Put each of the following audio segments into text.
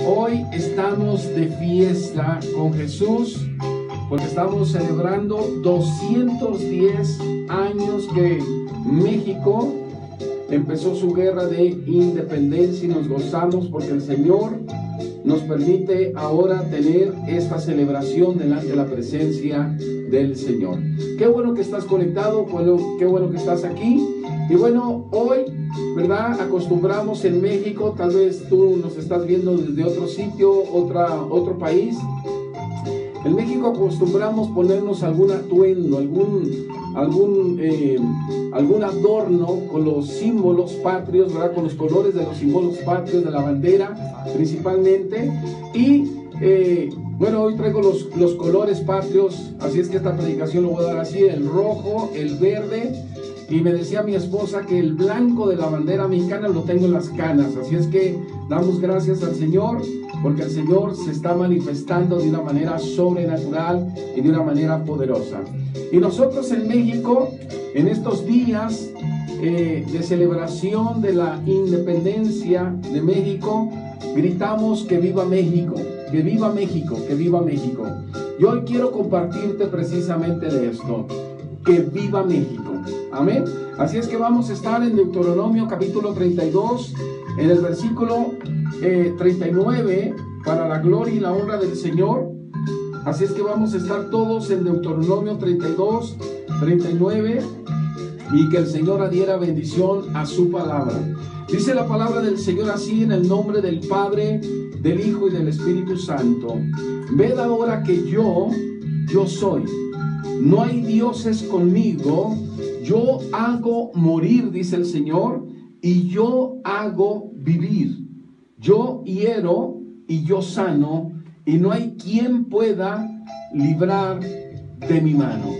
Hoy estamos de fiesta con Jesús porque estamos celebrando 210 años que México empezó su guerra de independencia y nos gozamos porque el Señor nos permite ahora tener esta celebración delante de la presencia del Señor. Qué bueno que estás conectado, qué bueno que estás aquí. Y bueno, hoy, ¿verdad? Acostumbramos en México, tal vez tú nos estás viendo desde otro sitio, otro país. En México acostumbramos ponernos algún atuendo, algún adorno con los símbolos patrios, ¿verdad? Con los colores de los símbolos patrios de la bandera principalmente. Y bueno, hoy traigo los colores patrios, así es que esta predicación lo voy a dar así: el rojo, el verde. Y me decía mi esposa que el blanco de la bandera mexicana lo tengo en las canas. Así es que damos gracias al Señor, porque el Señor se está manifestando de una manera sobrenatural y de una manera poderosa. Y nosotros en México, en estos días de celebración de la independencia de México, gritamos que viva México, que viva México, que viva México. Y hoy quiero compartirte precisamente de esto: que viva México. Amén. Así es que vamos a estar en Deuteronomio capítulo 32, en el versículo 39, para la gloria y la honra del Señor. Así es que vamos a estar todos en Deuteronomio 32, 39, y que el Señor adhiera bendición a su palabra. Dice la palabra del Señor así, en el nombre del Padre, del Hijo y del Espíritu Santo: ved ahora que yo soy. No hay dioses conmigo. Yo hago morir, dice el Señor, y yo hago vivir. Yo hiero y yo sano, y no hay quien pueda librar de mi mano.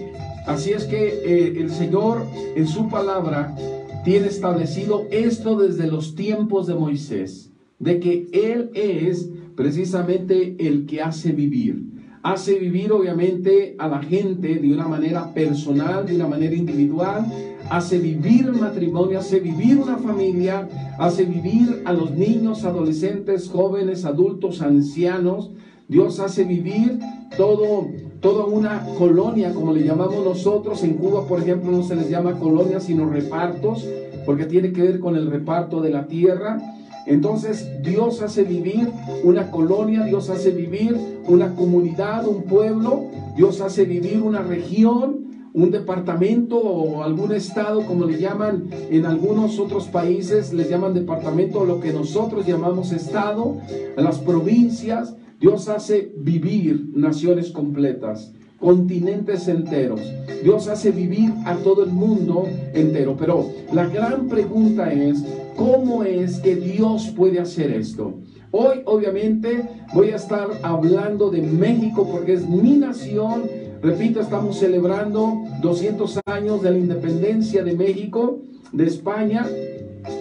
Así es que el Señor en su palabra tiene establecido esto desde los tiempos de Moisés, de que Él es precisamente el que hace vivir. Hace vivir obviamente a la gente de una manera personal, de una manera individual. Hace vivir el matrimonio, hace vivir una familia, hace vivir a los niños, adolescentes, jóvenes, adultos, ancianos. Dios hace vivir toda una colonia, como le llamamos nosotros. En Cuba, por ejemplo, no se les llama colonia, sino repartos, porque tiene que ver con el reparto de la tierra. Entonces Dios hace vivir una colonia, Dios hace vivir una comunidad, un pueblo. Dios hace vivir una región, un departamento o algún estado, como le llaman en algunos otros países, les llaman departamento, lo que nosotros llamamos estado, las provincias. Dios hace vivir naciones completas, continentes enteros. Dios hace vivir a todo el mundo entero. Pero la gran pregunta es: ¿cómo es que Dios puede hacer esto? Hoy obviamente voy a estar hablando de México porque es mi nación. Repito, estamos celebrando 200 años de la independencia de México, de España.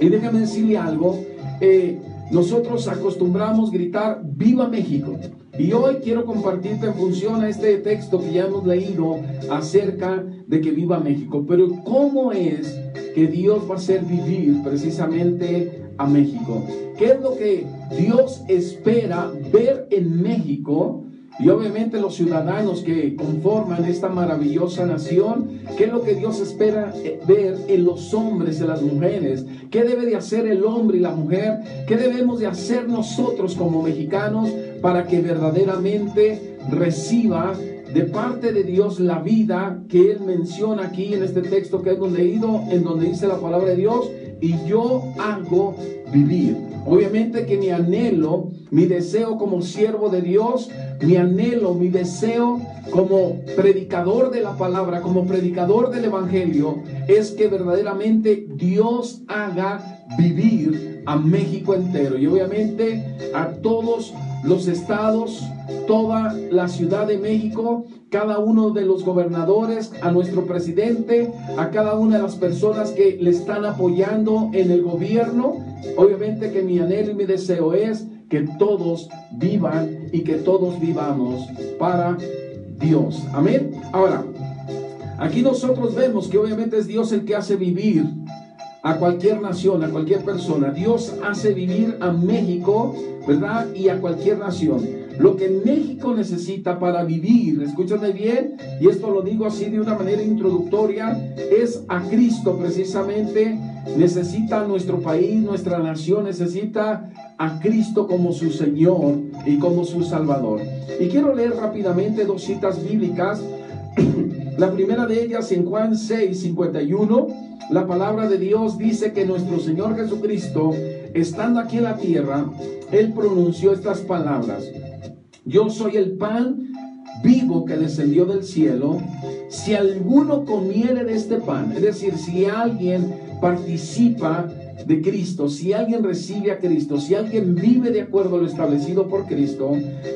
Y déjame decirle algo, nosotros acostumbramos gritar ¡Viva México! Y hoy quiero compartirte en función a este texto que ya hemos leído acerca de que viva México. Pero ¿cómo es que Dios va a hacer vivir precisamente a México? ¿Qué es lo que Dios espera ver en México? Y obviamente los ciudadanos que conforman esta maravillosa nación, ¿qué es lo que Dios espera ver en los hombres, en las mujeres? ¿Qué debe de hacer el hombre y la mujer? ¿Qué debemos de hacer nosotros como mexicanos para que verdaderamente reciba de parte de Dios la vida que Él menciona aquí en este texto que hemos leído, en donde dice la palabra de Dios: y yo hago vivir? Obviamente que mi anhelo, mi deseo como siervo de Dios, mi anhelo, mi deseo como predicador de la palabra, como predicador del evangelio, es que verdaderamente Dios haga vivir a México entero, y obviamente a todos los estados, toda la Ciudad de México, cada uno de los gobernadores, a nuestro presidente, a cada una de las personas que le están apoyando en el gobierno. Obviamente que mi anhelo y mi deseo es que todos vivan y que todos vivamos para Dios. Amén. Ahora, aquí nosotros vemos que obviamente es Dios el que hace vivir a cualquier nación, a cualquier persona. Dios hace vivir a México, ¿verdad? Y a cualquier nación. Lo que México necesita para vivir, escúchame bien, y esto lo digo así de una manera introductoria, es a Cristo precisamente. Necesita nuestro país, nuestra nación, necesita a Cristo como su Señor y como su Salvador. Y quiero leer rápidamente dos citas bíblicas. La primera de ellas en Juan 6:51, la palabra de Dios dice que nuestro Señor Jesucristo, estando aquí en la tierra, Él pronunció estas palabras: yo soy el pan vivo que descendió del cielo. Si alguno comiere de este pan, es decir, si alguien participa de Cristo, si alguien recibe a Cristo, si alguien vive de acuerdo a lo establecido por Cristo,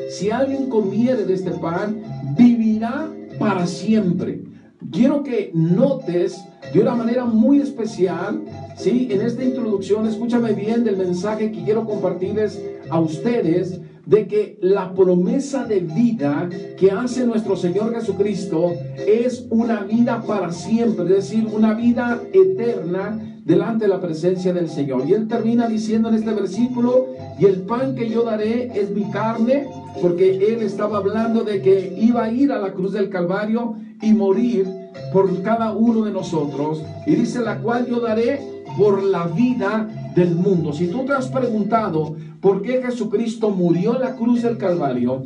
si alguien comiere de este pan, vivirá para siempre. Quiero que notes de una manera muy especial, ¿sí? En esta introducción, escúchame bien del mensaje que quiero compartirles a ustedes, de que la promesa de vida que hace nuestro Señor Jesucristo es una vida para siempre, es decir, una vida eterna delante de la presencia del Señor. Y Él termina diciendo en este versículo: y el pan que yo daré es mi carne, porque Él estaba hablando de que iba a ir a la cruz del Calvario y morir por cada uno de nosotros. Y dice: la cual yo daré por la vida del mundo. Si tú te has preguntado por qué Jesucristo murió en la cruz del Calvario,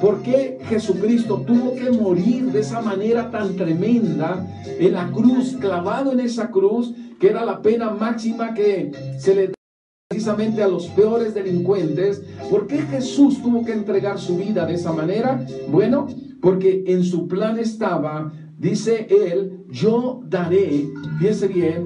por qué Jesucristo tuvo que morir de esa manera tan tremenda en la cruz, clavado en esa cruz, que era la pena máxima que se le precisamente a los peores delincuentes, ¿por qué Jesús tuvo que entregar su vida de esa manera? Bueno, porque en su plan estaba, dice Él, yo daré, fíjense bien,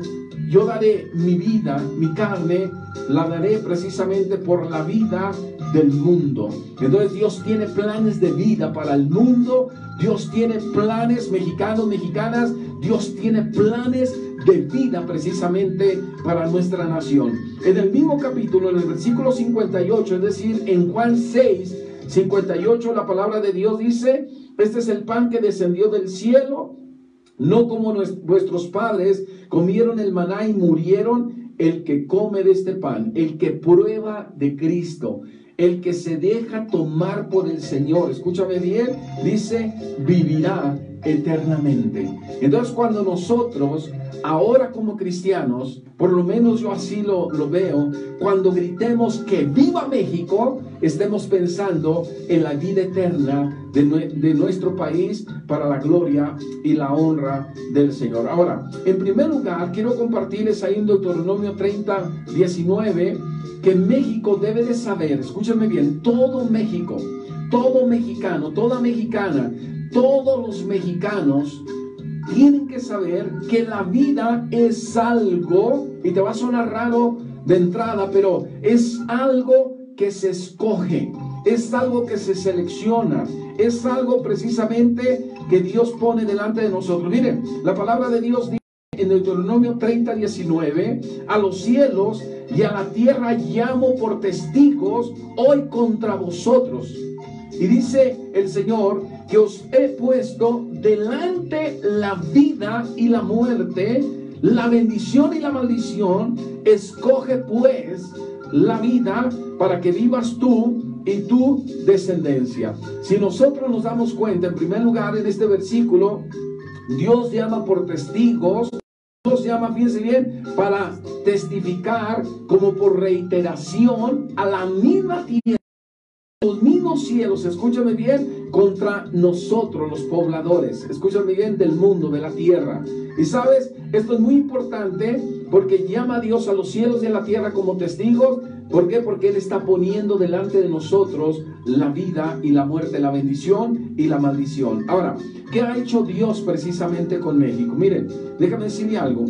yo daré mi vida, mi carne, la daré precisamente por la vida del mundo. Entonces Dios tiene planes de vida para el mundo. Dios tiene planes, mexicanos, mexicanas, Dios tiene planes de vida precisamente para nuestra nación. En el mismo capítulo, en el versículo 58, es decir, en Juan 6:58, la palabra de Dios dice: este es el pan que descendió del cielo, no como vuestros padres comieron el maná y murieron. El que come de este pan, el que prueba de Cristo, el que se deja tomar por el Señor, escúchame bien, dice, vivirá eternamente. Entonces, cuando nosotros, ahora como cristianos, por lo menos yo así lo veo, cuando gritemos que viva México, estemos pensando en la vida eterna de nuestro país para la gloria y la honra del Señor. Ahora, en primer lugar, quiero compartirles ahí en Deuteronomio 30:19, que México debe de saber, escúchenme bien, todo México, todo mexicano, toda mexicana, todos los mexicanos tienen que saber que la vida es algo, y te va a sonar raro de entrada, pero es algo que se escoge, es algo que se selecciona, es algo precisamente que Dios pone delante de nosotros. Miren, la palabra de Dios dice en Deuteronomio 30:19, a los cielos y a la tierra llamo por testigos hoy contra vosotros. Y dice el Señor que os he puesto delante la vida y la muerte, la bendición y la maldición. Escoge pues la vida para que vivas tú y tu descendencia. Si nosotros nos damos cuenta, en primer lugar, en este versículo, Dios llama por testigos. Dios llama, fíjense bien, para testificar como por reiteración a la misma tierra, los mismos cielos, escúchame bien, contra nosotros los pobladores, escúchame bien, del mundo, de la tierra. Y sabes, esto es muy importante porque llama a Dios a los cielos y a la tierra como testigos. ¿Por qué? Porque Él está poniendo delante de nosotros la vida y la muerte, la bendición y la maldición. Ahora, ¿qué ha hecho Dios precisamente con México? Miren, déjame decirle algo.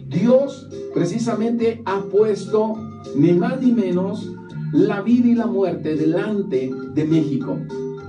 Dios precisamente ha puesto ni más ni menos la vida y la muerte delante de México.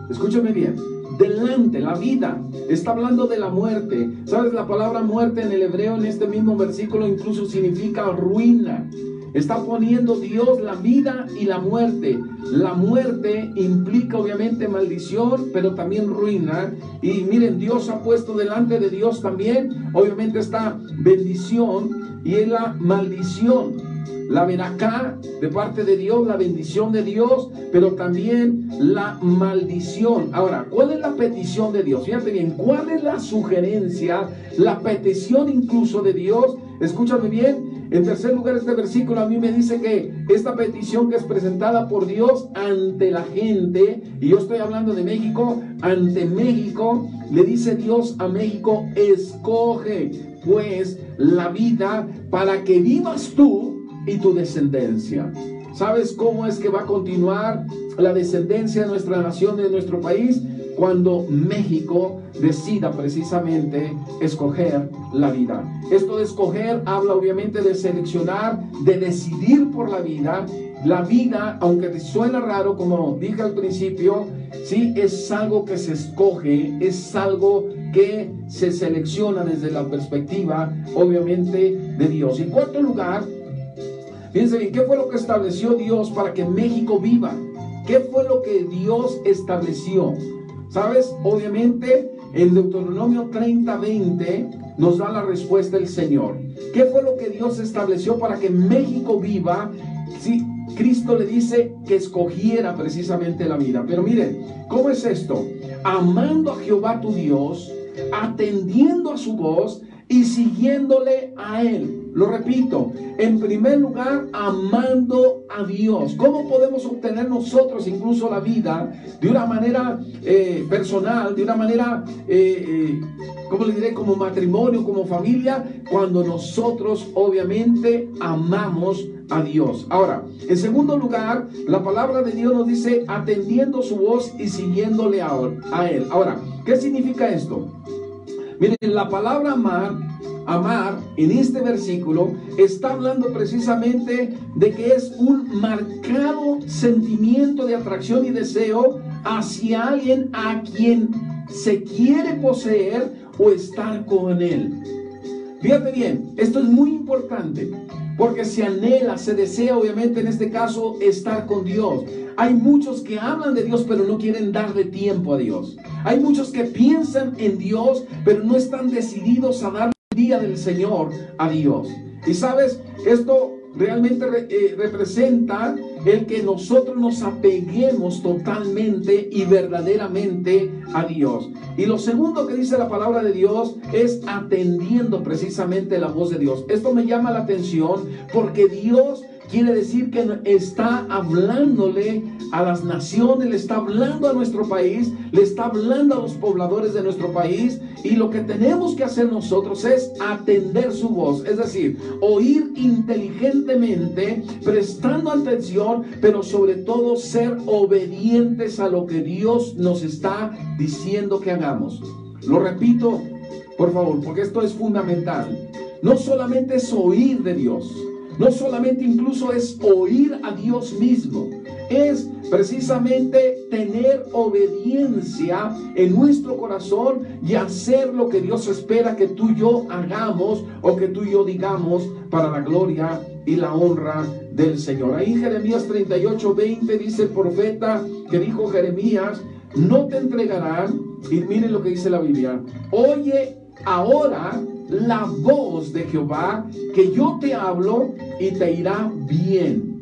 Escúchame bien, delante, la vida, está hablando de la muerte. ¿Sabes? La palabra muerte en el hebreo, en este mismo versículo, incluso significa ruina. Está poniendo Dios la vida y la muerte. La muerte implica obviamente maldición, pero también ruina. Y miren, Dios ha puesto delante de Dios también, obviamente, esta bendición y es la maldición. La veracá de parte de Dios, la bendición de Dios, pero también la maldición. Ahora, ¿cuál es la petición de Dios? Fíjate bien, ¿cuál es la sugerencia, la petición incluso de Dios? Escúchame bien. En tercer lugar, este versículo a mí me dice que esta petición que es presentada por Dios ante la gente, y yo estoy hablando de México, ante México, le dice Dios a México: escoge pues la vida para que vivas tú y tu descendencia. ¿Sabes cómo es que va a continuar la descendencia de nuestra nación, de nuestro país? Cuando México decida precisamente escoger la vida. Esto de escoger habla obviamente de seleccionar, de decidir por la vida. La vida, aunque te suena raro, como dije al principio, sí, es algo que se escoge, es algo que se selecciona desde la perspectiva, obviamente, de Dios. En cuarto lugar, fíjense bien, ¿qué fue lo que estableció Dios para que México viva? ¿Qué fue lo que Dios estableció? ¿Sabes? Obviamente, en Deuteronomio 30:20 nos da la respuesta el Señor. ¿Qué fue lo que Dios estableció para que México viva? Sí, Cristo le dice que escogiera precisamente la vida. Pero miren, ¿cómo es esto? Amando a Jehová tu Dios, atendiendo a su voz y siguiéndole a Él. Lo repito, en primer lugar, amando a Dios. ¿Cómo podemos obtener nosotros incluso la vida de una manera personal, de una manera, ¿cómo le diré? Como matrimonio, como familia, cuando nosotros obviamente amamos a Dios. Ahora, en segundo lugar, la palabra de Dios nos dice atendiendo su voz y siguiéndole a Él. Ahora, ¿qué significa esto? Miren, la palabra amar en este versículo está hablando precisamente de que es un marcado sentimiento de atracción y deseo hacia alguien a quien se quiere poseer o estar con él. Fíjate bien, esto es muy importante porque se anhela, se desea obviamente en este caso estar con Dios. Hay muchos que hablan de Dios pero no quieren darle tiempo a Dios. Hay muchos que piensan en Dios pero no están decididos a darle el día del Señor a Dios. Y sabes, esto realmente representa el que nosotros nos apeguemos totalmente y verdaderamente a Dios. Y lo segundo que dice la palabra de Dios es atendiendo precisamente la voz de Dios. Esto me llama la atención porque Dios quiere decir que está hablándole a las naciones, le está hablando a nuestro país, le está hablando a los pobladores de nuestro país, y lo que tenemos que hacer nosotros es atender su voz, es decir, oír inteligentemente, prestando atención, pero sobre todo ser obedientes a lo que Dios nos está diciendo que hagamos. Lo repito, por favor, porque esto es fundamental. No solamente es oír de Dios, no solamente incluso es oír a Dios mismo, es precisamente tener obediencia en nuestro corazón y hacer lo que Dios espera que tú y yo hagamos o que tú y yo digamos para la gloria y la honra del Señor. Ahí en Jeremías 38:20 dice el profeta que dijo Jeremías: no te entregarán, y miren lo que dice la Biblia: oye ahora la voz de Jehová, que yo te hablo y te irá bien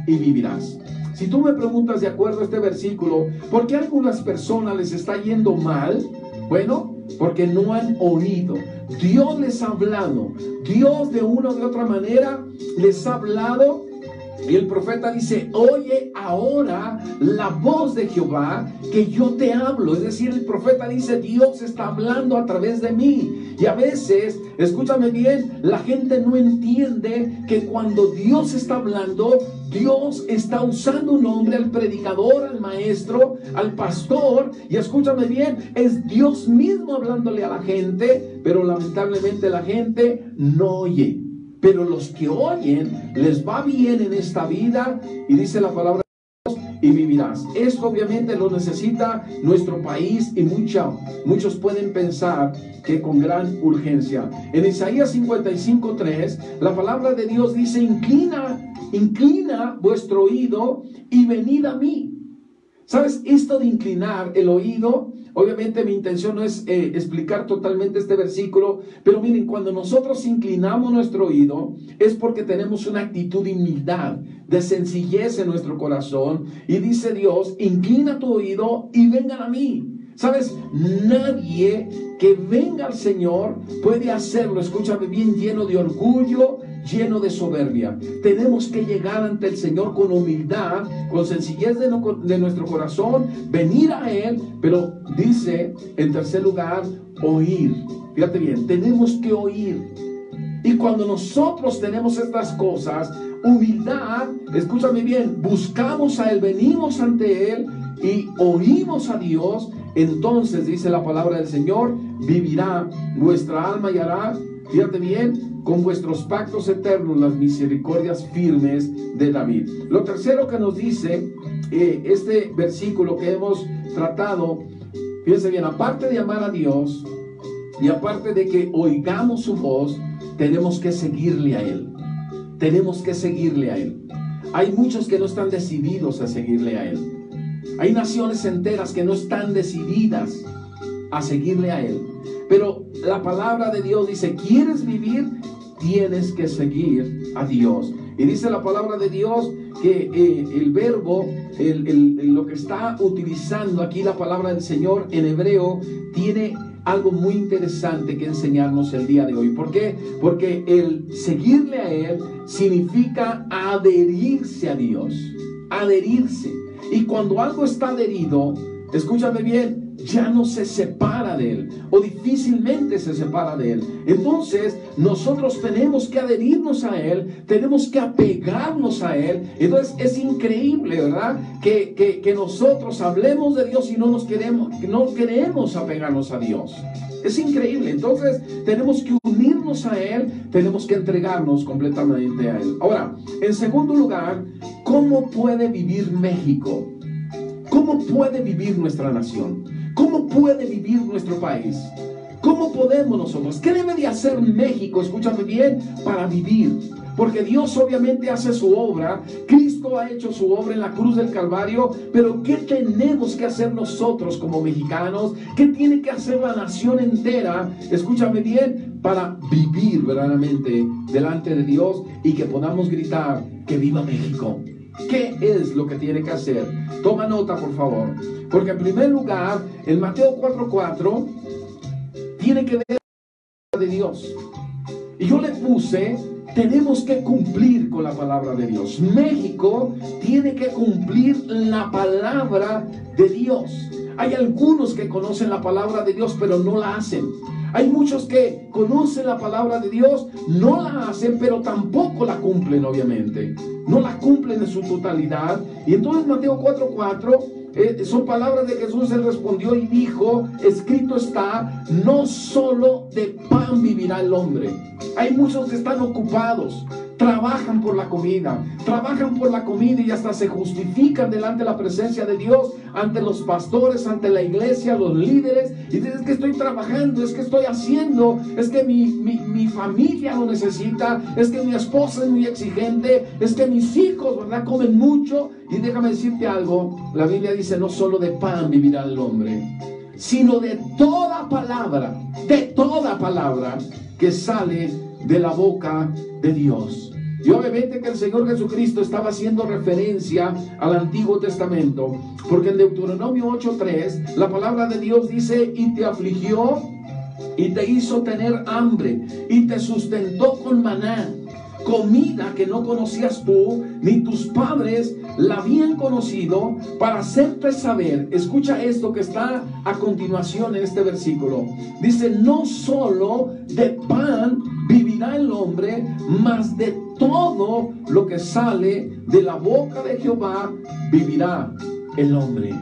y vivirás. Si tú me preguntas de acuerdo a este versículo, ¿por qué a algunas personas les está yendo mal? Bueno, porque no han oído. Dios les ha hablado. Dios de una u otra manera les ha hablado. Y el profeta dice: oye ahora la voz de Jehová, que yo te hablo. Es decir, el profeta dice: Dios está hablando a través de mí. Y a veces, escúchame bien, la gente no entiende que cuando Dios está hablando, Dios está usando un hombre, al predicador, al maestro, al pastor, y escúchame bien, es Dios mismo hablándole a la gente, pero lamentablemente la gente no oye. Pero los que oyen, les va bien en esta vida, y dice la palabra de Dios, y vivirás. Esto obviamente lo necesita nuestro país, y muchos pueden pensar que con gran urgencia. En Isaías 55:3, la palabra de Dios dice: inclina vuestro oído y venid a mí. ¿Sabes? Esto de inclinar el oído Obviamente mi intención no es explicar totalmente este versículo, pero miren, cuando nosotros inclinamos nuestro oído, es porque tenemos una actitud de humildad, de sencillez en nuestro corazón, y dice Dios, inclina tu oído y vengan a mí. ¿Sabes? Nadie que venga al Señor puede hacerlo, escúchame bien, lleno de orgullo, lleno de soberbia. Tenemos que llegar ante el Señor con humildad, con sencillez de nuestro corazón, venir a Él, pero dice, en tercer lugar, oír. Fíjate bien, tenemos que oír. Y cuando nosotros tenemos estas cosas, humildad, escúchame bien, buscamos a Él, venimos ante Él y oímos a Dios, entonces dice la palabra del Señor, vivirá vuestra alma y hará, fíjate bien, con vuestros pactos eternos las misericordias firmes de David. Lo tercero que nos dice este versículo que hemos tratado, fíjense bien, aparte de amar a Dios y aparte de que oigamos su voz, tenemos que seguirle a Él. Tenemos que seguirle a Él. Hay muchos que no están decididos a seguirle a Él. Hay naciones enteras que no están decididas a seguirle a Él. Pero la palabra de Dios dice, ¿quieres vivir? Tienes que seguir a Dios. Y dice la palabra de Dios que el verbo, lo que está utilizando aquí la palabra del Señor en hebreo, tiene algo muy interesante que enseñarnos el día de hoy. ¿Por qué? Porque el seguirle a Él significa adherirse a Dios. Adherirse. Y cuando algo está adherido, escúchame bien, ya no se separa de Él, o difícilmente se separa de Él. Entonces, nosotros tenemos que adherirnos a Él, tenemos que apegarnos a Él. Entonces, es increíble, ¿verdad? Que nosotros hablemos de Dios y no queremos apegarnos a Dios. Es increíble. Entonces, tenemos que unirnos a Él, tenemos que entregarnos completamente a Él. Ahora, en segundo lugar, ¿cómo puede vivir México? ¿Cómo puede vivir nuestra nación? ¿Cómo puede vivir nuestro país? ¿Cómo podemos nosotros? ¿Qué debe de hacer México? Escúchame bien, para vivir. Porque Dios obviamente hace su obra. Cristo ha hecho su obra en la cruz del Calvario. Pero ¿qué tenemos que hacer nosotros como mexicanos? ¿Qué tiene que hacer la nación entera? Escúchame bien, para vivir verdaderamente delante de Dios y que podamos gritar que viva México. ¿Qué es lo que tiene que hacer? Toma nota, por favor. Porque en primer lugar, en Mateo 4:4, tiene que ver con la palabra de Dios. Y yo le puse, tenemos que cumplir con la palabra de Dios. México tiene que cumplir la palabra de Dios. Hay algunos que conocen la palabra de Dios, pero no la hacen. Hay muchos que conocen la palabra de Dios, no la hacen, pero tampoco la cumplen, obviamente. No la cumplen en su totalidad. Y entonces Mateo 4:4 son palabras de Jesús. Él respondió y dijo, escrito está, no solo de pan vivirá el hombre. Hay muchos que están ocupados, trabajan por la comida y hasta se justifican delante de la presencia de Dios, ante los pastores, ante la iglesia, los líderes, y dicen, es que estoy trabajando, es que estoy haciendo, es que mi familia lo necesita, es que mi esposa es muy exigente, es que mis hijos, ¿verdad?, comen mucho. Y déjame decirte algo, la Biblia dice, no solo de pan vivirá el hombre, sino de toda palabra que sale de la boca de Dios. Y obviamente que el Señor Jesucristo estaba haciendo referencia al Antiguo Testamento, porque en Deuteronomio 8:3 la palabra de Dios dice, y te afligió y te hizo tener hambre y te sustentó con maná, comida que no conocías tú ni tus padres la habían conocido, para hacerte saber. Escucha esto que está a continuación en este versículo. Dice, no solo de pan vivirá el hombre, mas de todo lo que sale de la boca de Jehová vivirá el hombre.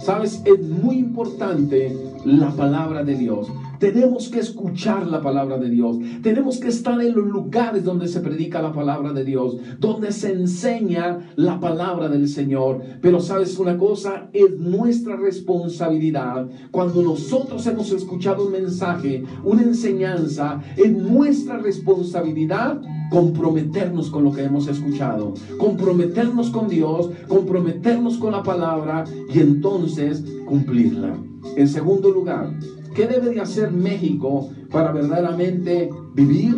¿Sabes? Es muy importante la palabra de Dios. Tenemos que escuchar la palabra de Dios. Tenemos que estar en los lugares donde se predica la palabra de Dios, donde se enseña la palabra del Señor. Pero sabes una cosa, es nuestra responsabilidad. Cuando nosotros hemos escuchado un mensaje, una enseñanza, es nuestra responsabilidad comprometernos con lo que hemos escuchado, comprometernos con Dios, comprometernos con la palabra y entonces cumplirla. En segundo lugar, ¿qué debe de hacer México para verdaderamente vivir?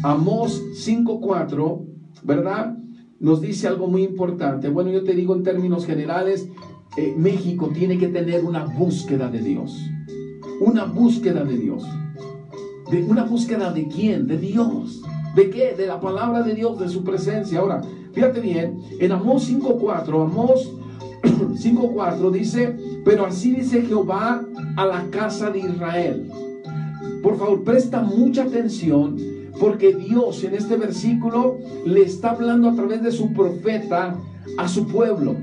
Amós 5:4, ¿verdad? Nos dice algo muy importante. Bueno, yo te digo en términos generales, México tiene que tener una búsqueda de Dios. Una búsqueda de Dios. ¿Una búsqueda de quién? De Dios. ¿De qué? De la palabra de Dios, de su presencia. Ahora, fíjate bien, en Amós 5:4, Amós 5:4 dice: pero así dice Jehová a la casa de Israel. Por favor, presta mucha atención, porque Dios en este versículo le está hablando a través de su profeta a su pueblo.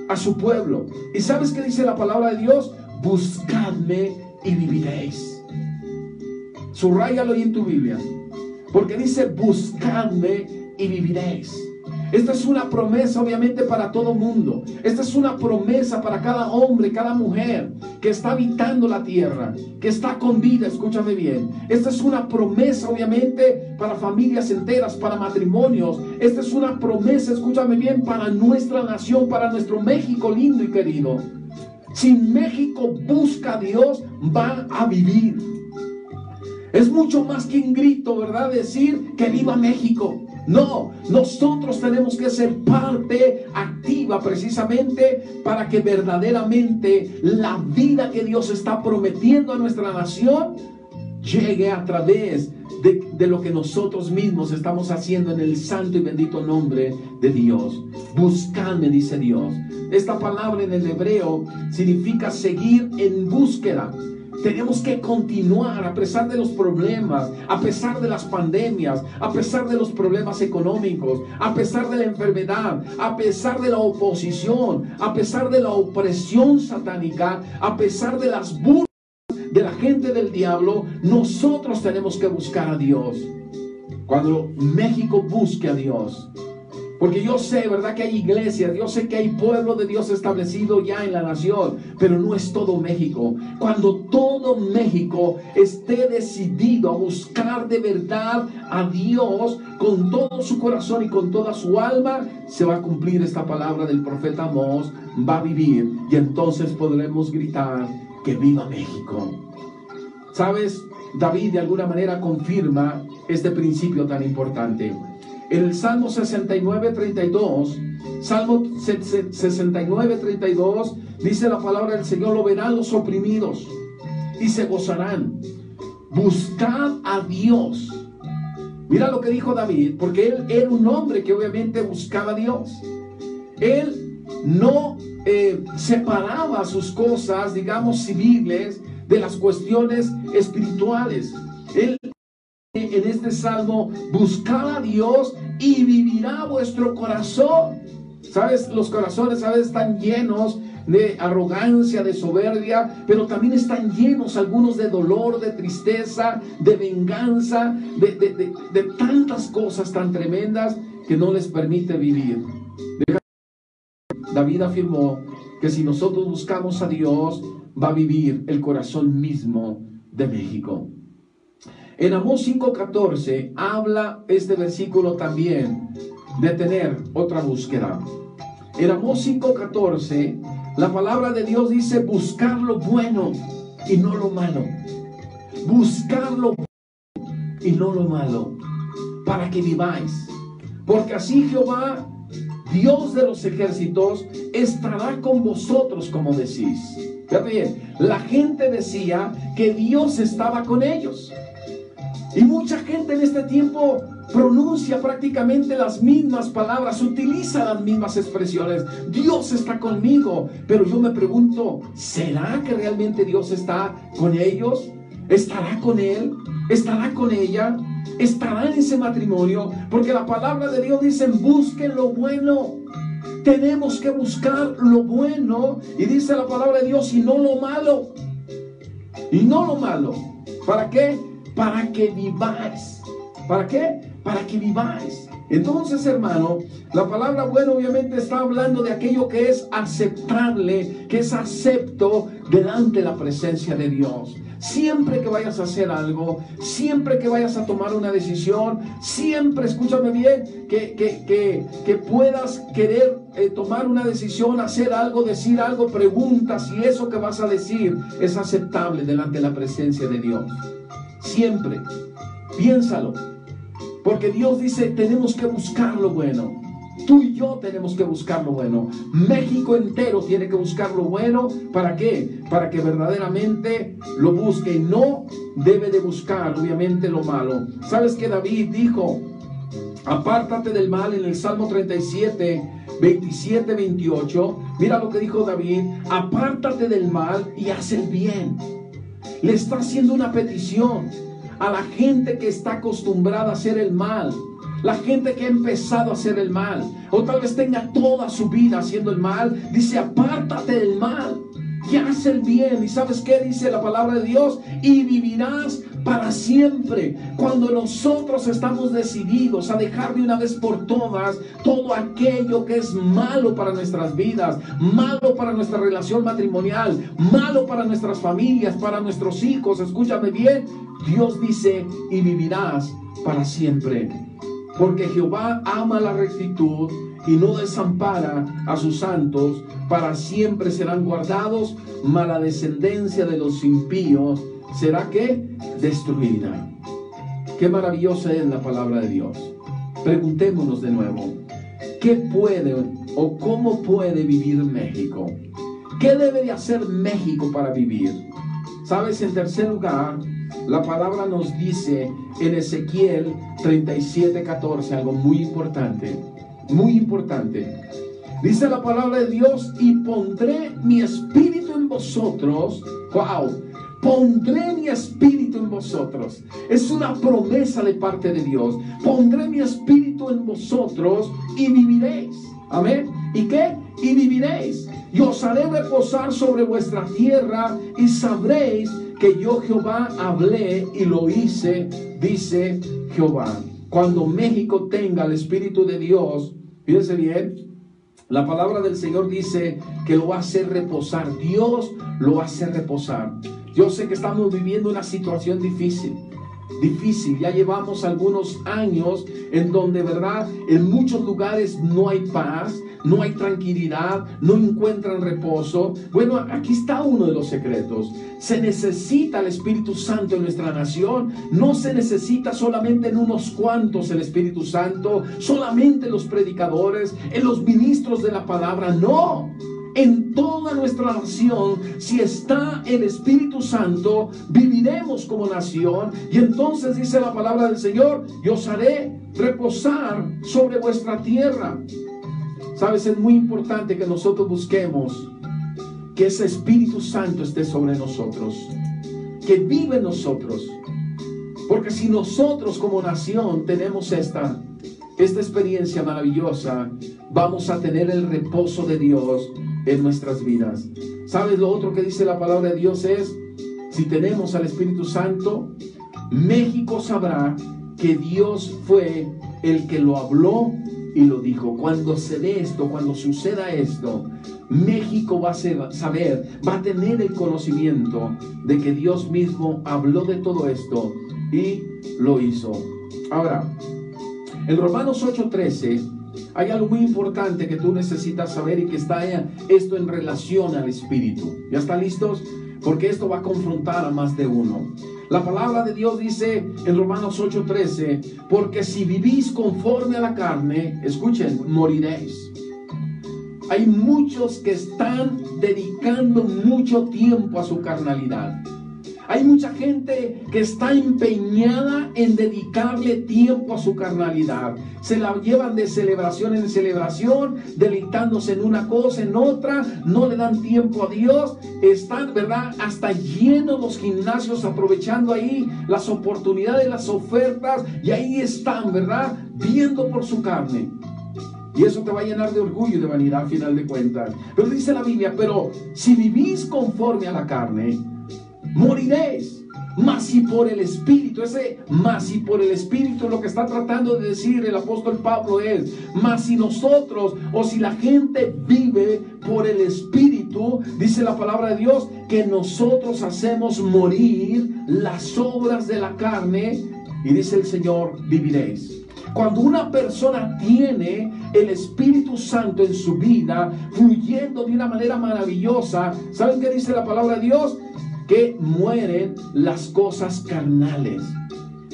A su pueblo. ¿Y sabes qué dice la palabra de Dios? Buscadme y viviréis. Subráyalo ahí en tu Biblia, porque dice: buscadme y viviréis. Esta es una promesa obviamente para todo mundo. Esta es una promesa para cada hombre, cada mujer que está habitando la tierra, que está con vida. Escúchame bien. Esta es una promesa obviamente para familias enteras, para matrimonios. Esta es una promesa, escúchame bien, para nuestra nación, para nuestro México lindo y querido. Si México busca a Dios, va a vivir. Es mucho más que un grito, ¿verdad? Decir que viva México. No, nosotros tenemos que ser parte activa precisamente para que verdaderamente la vida que Dios está prometiendo a nuestra nación llegue a través de lo que nosotros mismos estamos haciendo en el santo y bendito nombre de Dios. Buscadme, dice Dios. Esta palabra en el hebreo significa seguir en búsqueda. Tenemos que continuar a pesar de los problemas, a pesar de las pandemias, a pesar de los problemas económicos, a pesar de la enfermedad, a pesar de la oposición, a pesar de la opresión satánica, a pesar de las burlas de la gente del diablo. Nosotros tenemos que buscar a Dios. Cuando México busque a Dios, porque yo sé, ¿verdad?, que hay iglesias, yo sé que hay pueblo de Dios establecido ya en la nación, pero no es todo México. Cuando todo México esté decidido a buscar de verdad a Dios con todo su corazón y con toda su alma, se va a cumplir esta palabra del profeta Amós, va a vivir, y entonces podremos gritar que viva México. ¿Sabes? David de alguna manera confirma este principio tan importante. En el Salmo 69:32, Salmo 69:32, dice la palabra del Señor: lo verán los oprimidos y se gozarán. Buscad a Dios. Mira lo que dijo David, porque él era un hombre que obviamente buscaba a Dios. Él no separaba sus cosas, digamos, civiles de las cuestiones espirituales. Él, en este salmo, buscad a Dios y vivirá vuestro corazón. ¿Sabes? Los corazones a veces están llenos de arrogancia, de soberbia, pero también están llenos algunos de dolor, de tristeza, de venganza, de tantas cosas tan tremendas que no les permite vivir. David afirmó que si nosotros buscamos a Dios, va a vivir el corazón mismo de México. En Amós 5:14 habla este versículo también de tener otra búsqueda. En Amós 5:14 la palabra de Dios dice: buscar lo bueno y no lo malo. Buscar lo bueno y no lo malo, para que viváis. Porque así Jehová, Dios de los ejércitos, estará con vosotros, como decís. Fíjate bien, la gente decía que Dios estaba con ellos. Y mucha gente en este tiempo pronuncia prácticamente las mismas palabras, utiliza las mismas expresiones. Dios está conmigo. Pero yo me pregunto, ¿será que realmente Dios está con ellos? ¿Estará con él? ¿Estará con ella? ¿Estará en ese matrimonio? Porque la palabra de Dios dice: busquen lo bueno. Tenemos que buscar lo bueno. Y dice la palabra de Dios: y no lo malo. y no lo malo. ¿Para qué? Para que viváis. ¿Para qué? Para que viváis. Entonces, hermano, la palabra bueno obviamente está hablando de aquello que es aceptable, que es acepto delante de la presencia de Dios. Siempre que vayas a hacer algo, siempre que vayas a tomar una decisión, siempre, escúchame bien, que puedas querer tomar una decisión, hacer algo, decir algo, pregunta si eso que vas a decir es aceptable delante de la presencia de Dios. Siempre, piénsalo. Porque Dios dice, tenemos que buscar lo bueno. Tú y yo tenemos que buscar lo bueno. México entero tiene que buscar lo bueno. ¿Para qué? Para que verdaderamente lo busque. Y no debe de buscar, obviamente, lo malo. ¿Sabes qué David dijo? Apártate del mal en el Salmo 37, 27, 28. Mira lo que dijo David. Apártate del mal y haz el bien. Le está haciendo una petición a la gente que está acostumbrada a hacer el mal, la gente que ha empezado a hacer el mal, o tal vez tenga toda su vida haciendo el mal. Dice, apártate del mal y haz el bien. ¿Y sabes qué dice la palabra de Dios? Y vivirás para siempre. Cuando nosotros estamos decididos a dejar de una vez por todas todo aquello que es malo para nuestras vidas, malo para nuestra relación matrimonial, malo para nuestras familias, para nuestros hijos, escúchame bien, Dios dice, y vivirás para siempre. Porque Jehová ama la rectitud y no desampara a sus santos. Para siempre serán guardados, mas la descendencia de los impíos será que destruida. Qué maravillosa es la palabra de Dios. Preguntémonos de nuevo, ¿qué puede o cómo puede vivir México? ¿Qué debe de hacer México para vivir? Sabes, en tercer lugar, la palabra nos dice en Ezequiel 37:14 algo muy importante, muy importante. Dice la palabra de Dios, y pondré mi espíritu en vosotros. ¡Wow! Pondré mi espíritu en vosotros. Es una promesa de parte de Dios. Pondré mi espíritu en vosotros y viviréis. Amén. ¿Y qué? Y viviréis. Y os haré reposar sobre vuestra tierra y sabréis que yo Jehová hablé y lo hice, dice Jehová. Cuando México tenga el Espíritu de Dios, fíjense bien, la palabra del Señor dice que lo va a hacer reposar. Dios lo va a hacer reposar. Yo sé que estamos viviendo una situación difícil. Ya llevamos algunos años en donde, verdad, en muchos lugares no hay paz, no hay tranquilidad, no encuentran reposo. Bueno, aquí está uno de los secretos. Se necesita el Espíritu Santo en nuestra nación. No se necesita solamente en unos cuantos el Espíritu Santo, solamente en los predicadores, en los ministros de la palabra. No. En toda nuestra nación, si está el Espíritu Santo, viviremos como nación. Y entonces dice la palabra del Señor, yo os haré reposar sobre vuestra tierra. Sabes, es muy importante que nosotros busquemos que ese Espíritu Santo esté sobre nosotros, que vive en nosotros. Porque si nosotros como nación tenemos esta experiencia maravillosa, vamos a tener el reposo de Dios en nuestras vidas. ¿Sabes? Lo otro que dice la palabra de Dios es, si tenemos al Espíritu Santo, México sabrá que Dios fue el que lo habló y lo dijo. Cuando se dé esto, cuando suceda esto, México va a saber, va a tener el conocimiento de que Dios mismo habló de todo esto y lo hizo. Ahora, en Romanos 8:13 hay algo muy importante que tú necesitas saber y que está esto en relación al Espíritu. ¿Ya están listos? Porque esto va a confrontar a más de uno. La palabra de Dios dice en Romanos 8:13, porque si vivís conforme a la carne, escuchen, moriréis. Hay muchos que están dedicando mucho tiempo a su carnalidad. Hay mucha gente que está empeñada en dedicarle tiempo a su carnalidad. Se la llevan de celebración en celebración, deleitándose en una cosa, en otra. No le dan tiempo a Dios. Están, ¿verdad?, hasta llenos los gimnasios, aprovechando ahí las oportunidades, las ofertas. Y ahí están, ¿verdad?, viendo por su carne. Y eso te va a llenar de orgullo y de vanidad al final de cuentas. Pero dice la Biblia, pero si vivís conforme a la carne, moriréis. Mas si por el Espíritu, ese mas si por el Espíritu, lo que está tratando de decir el apóstol Pablo es, mas si nosotros o si la gente vive por el Espíritu, dice la palabra de Dios, que nosotros hacemos morir las obras de la carne, y dice el Señor, viviréis. Cuando una persona tiene el Espíritu Santo en su vida, fluyendo de una manera maravillosa, ¿saben qué dice la palabra de Dios? Que mueren las cosas carnales.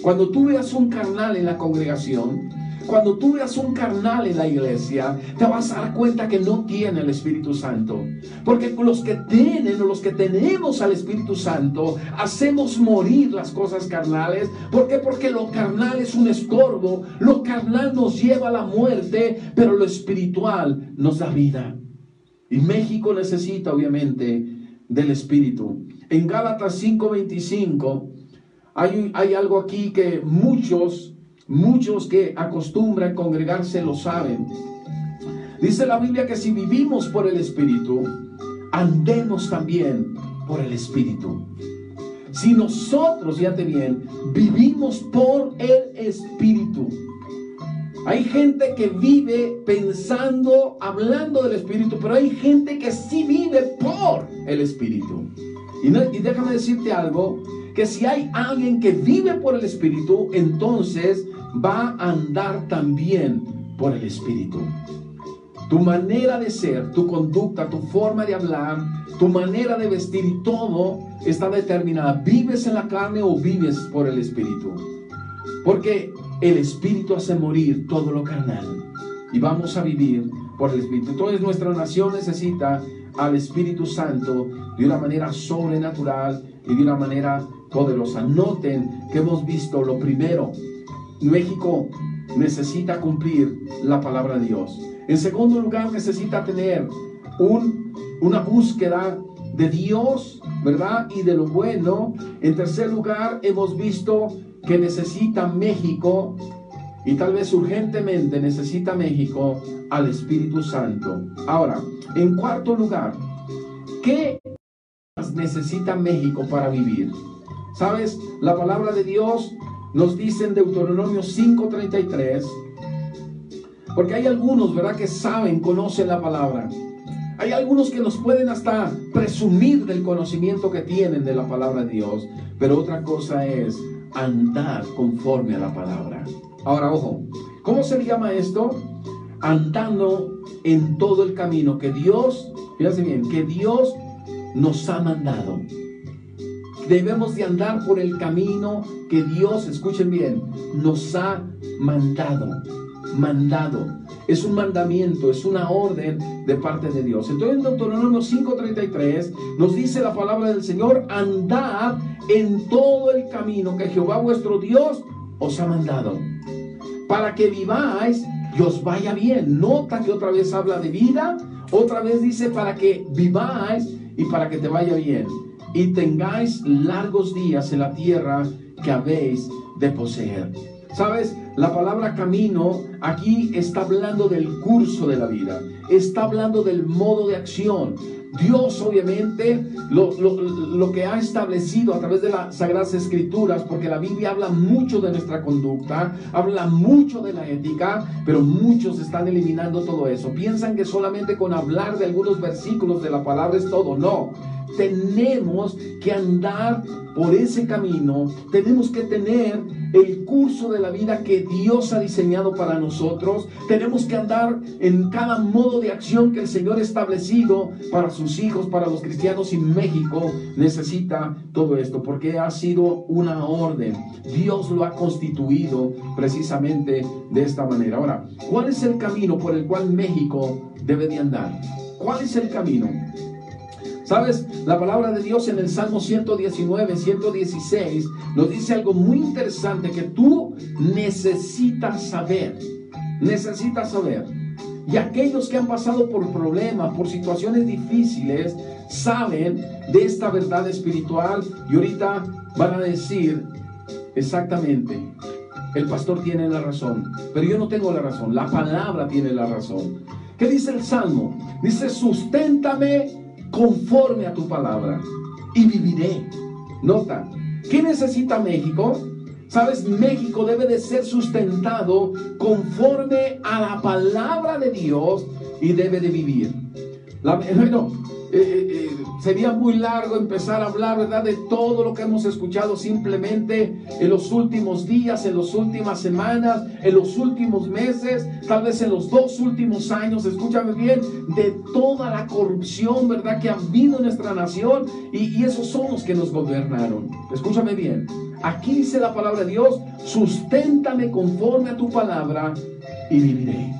Cuando tú veas un carnal en la congregación, cuando tú veas un carnal en la iglesia, te vas a dar cuenta que no tiene el Espíritu Santo. Porque los que tienen o los que tenemos al Espíritu Santo, hacemos morir las cosas carnales. ¿Por qué? Porque lo carnal es un estorbo, lo carnal nos lleva a la muerte, pero lo espiritual nos da vida. Y México necesita obviamente del Espíritu. En Gálatas 5:25 hay algo aquí que muchos que acostumbran congregarse lo saben. Dice la Biblia que si vivimos por el Espíritu, andemos también por el Espíritu. Si nosotros, fíjate bien, vivimos por el Espíritu. Hay gente que vive pensando, hablando del Espíritu, pero hay gente que sí vive por el Espíritu. Y déjame decirte algo, que si hay alguien que vive por el Espíritu, entonces va a andar también por el Espíritu. Tu manera de ser, tu conducta, tu forma de hablar, tu manera de vestir y todo está determinada. ¿Vives en la carne o vives por el Espíritu? Porque el Espíritu hace morir todo lo carnal y vamos a vivir por el Espíritu. Entonces nuestra nación necesita al Espíritu Santo de una manera sobrenatural y de una manera poderosa. Noten que hemos visto lo primero. México necesita cumplir la palabra de Dios. En segundo lugar, necesita tener una búsqueda de Dios, ¿verdad? Y de lo bueno. En tercer lugar, hemos visto que necesita México, y tal vez urgentemente necesita México, al Espíritu Santo. Ahora, en cuarto lugar, ¿qué necesita México para vivir? ¿Sabes? La palabra de Dios nos dice en Deuteronomio 5:33, porque hay algunos, ¿verdad?, que saben, conocen la palabra. Hay algunos que nos pueden hasta presumir del conocimiento que tienen de la palabra de Dios, pero otra cosa es andar conforme a la palabra. Ahora, ojo, ¿cómo se le llama esto? Andando en todo el camino que Dios, fíjense bien, que Dios nos ha mandado. Debemos de andar por el camino que Dios, escuchen bien, nos ha mandado. Es un mandamiento, es una orden de parte de Dios. Entonces en Deuteronomio 5:33 nos dice la palabra del Señor: andad en todo el camino que Jehová vuestro Dios os ha mandado, para que viváis y os vaya bien. Nota que otra vez habla de vida, otra vez dice para que viváis y para que te vaya bien, y tengáis largos días en la tierra que habéis de poseer. ¿Sabes? La palabra camino aquí está hablando del curso de la vida, está hablando del modo de acción. Dios obviamente lo que ha establecido a través de las Sagradas Escrituras, porque la Biblia habla mucho de nuestra conducta, habla mucho de la ética, pero muchos están eliminando todo eso. Piensan que solamente con hablar de algunos versículos de la palabra es todo. No, tenemos que andar por ese camino, tenemos que tener el curso de la vida que Dios ha diseñado para nosotros, tenemos que andar en cada modo de acción que el Señor ha establecido para sus hijos, para los cristianos, y México necesita todo esto porque ha sido una orden. Dios lo ha constituido precisamente de esta manera. Ahora, ¿cuál es el camino por el cual México debe de andar? ¿Cuál es el camino? ¿Sabes? La palabra de Dios en el Salmo 119, 116 nos dice algo muy interesante que tú necesitas saber. Necesitas saber. Y aquellos que han pasado por problemas, por situaciones difíciles, saben de esta verdad espiritual y ahorita van a decir exactamente: el pastor tiene la razón, pero yo no tengo la razón, la palabra tiene la razón. ¿Qué dice el Salmo? Dice: susténtame conforme a tu palabra y viviré. Nota, ¿qué necesita México? ¿Sabes? México debe de ser sustentado conforme a la palabra de Dios y debe de vivir. Sería muy largo empezar a hablar, ¿verdad?, de todo lo que hemos escuchado simplemente en los últimos días, en las últimas semanas, en los últimos meses, tal vez en los 2 últimos años. Escúchame bien, de toda la corrupción, ¿verdad?, que ha habido en nuestra nación, y esos son los que nos gobernaron. Escúchame bien, aquí dice la palabra de Dios: susténtame conforme a tu palabra y viviré.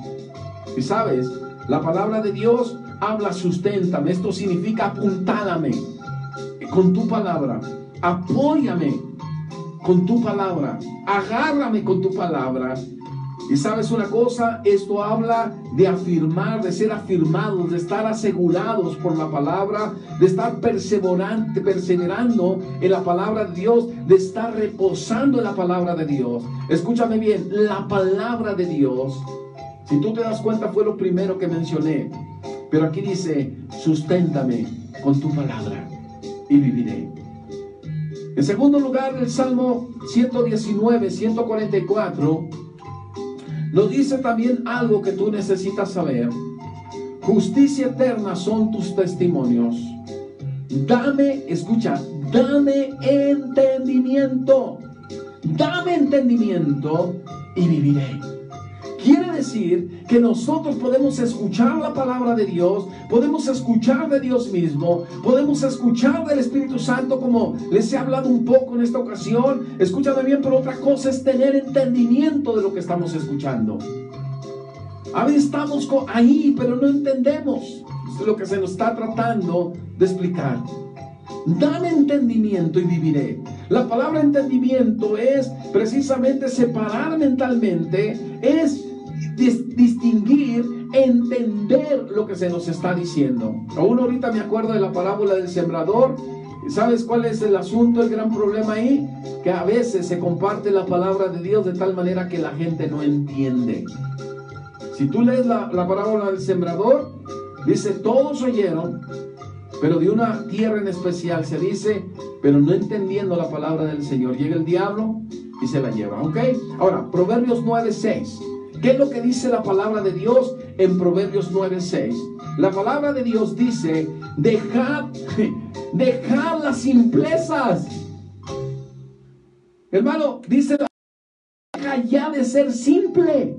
Y sabes, la palabra de Dios habla susténtame. Esto significa apuntálame con tu palabra, apóyame con tu palabra, agárrame con tu palabra. Y sabes una cosa, esto habla de afirmar, de ser afirmados, de estar asegurados por la palabra, de estar perseverando en la palabra de Dios, de estar reposando en la palabra de Dios. Escúchame bien, la palabra de Dios, si tú te das cuenta, fue lo primero que mencioné. Pero aquí dice: susténtame con tu palabra y viviré. En segundo lugar, el Salmo 119, 144, nos dice también algo que tú necesitas saber. Justicia eterna son tus testimonios. Dame, escucha, dame entendimiento. Dame entendimiento y viviré. Quiere decir que nosotros podemos escuchar la palabra de Dios, podemos escuchar de Dios mismo, podemos escuchar del Espíritu Santo, como les he hablado un poco en esta ocasión. Escúchame bien, pero otra cosa es tener entendimiento de lo que estamos escuchando. A veces estamos ahí, pero no entendemos. Esto es lo que se nos está tratando de explicar. Dame entendimiento y viviré. La palabra entendimiento es precisamente separar mentalmente, es distinguir, entender lo que se nos está diciendo. Aún ahorita me acuerdo de la parábola del sembrador. ¿Sabes cuál es el asunto, el gran problema ahí? Que a veces se comparte la palabra de Dios de tal manera que la gente no entiende. Si tú lees la parábola del sembrador, dice: todos oyeron, pero de una tierra en especial se dice, pero no entendiendo la palabra del Señor, llega el diablo y se la lleva. ¿Ok? Ahora, Proverbios 9:6. ¿Qué es lo que dice la palabra de Dios en Proverbios 9:6? La palabra de Dios dice: dejad las simplezas. Hermano, dice: deja ya de ser simple.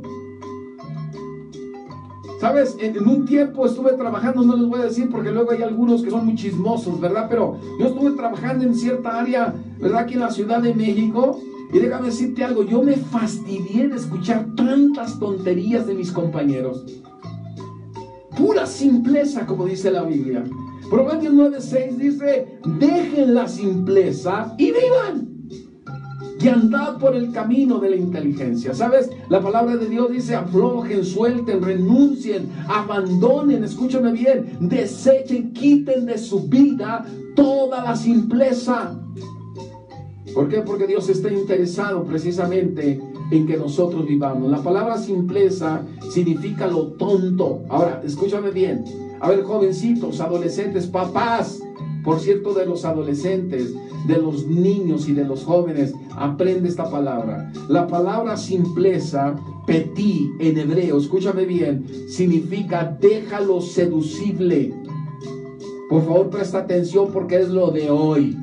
¿Sabes? En un tiempo estuve trabajando, no les voy a decir porque luego hay algunos que son muy chismosos, ¿verdad? Pero yo estuve trabajando en cierta área, ¿verdad?, aquí en la Ciudad de México. Y déjame decirte algo, yo me fastidié de escuchar tantas tonterías de mis compañeros. Pura simpleza, como dice la Biblia. Proverbios 9:6 dice: dejen la simpleza y vivan, y andad por el camino de la inteligencia. ¿Sabes? La palabra de Dios dice: aflojen, suelten, renuncien, abandonen, escúchame bien, desechen, quiten de su vida toda la simpleza. ¿Por qué? Porque Dios está interesado precisamente en que nosotros vivamos. La palabra simpleza significa lo tonto. Ahora, escúchame bien. A ver, jovencitos, adolescentes, papás, por cierto, de los adolescentes, de los niños y de los jóvenes, aprende esta palabra. La palabra simpleza, petí, en hebreo, escúchame bien, significa déjalo seducible. Por favor, presta atención porque es lo de hoy.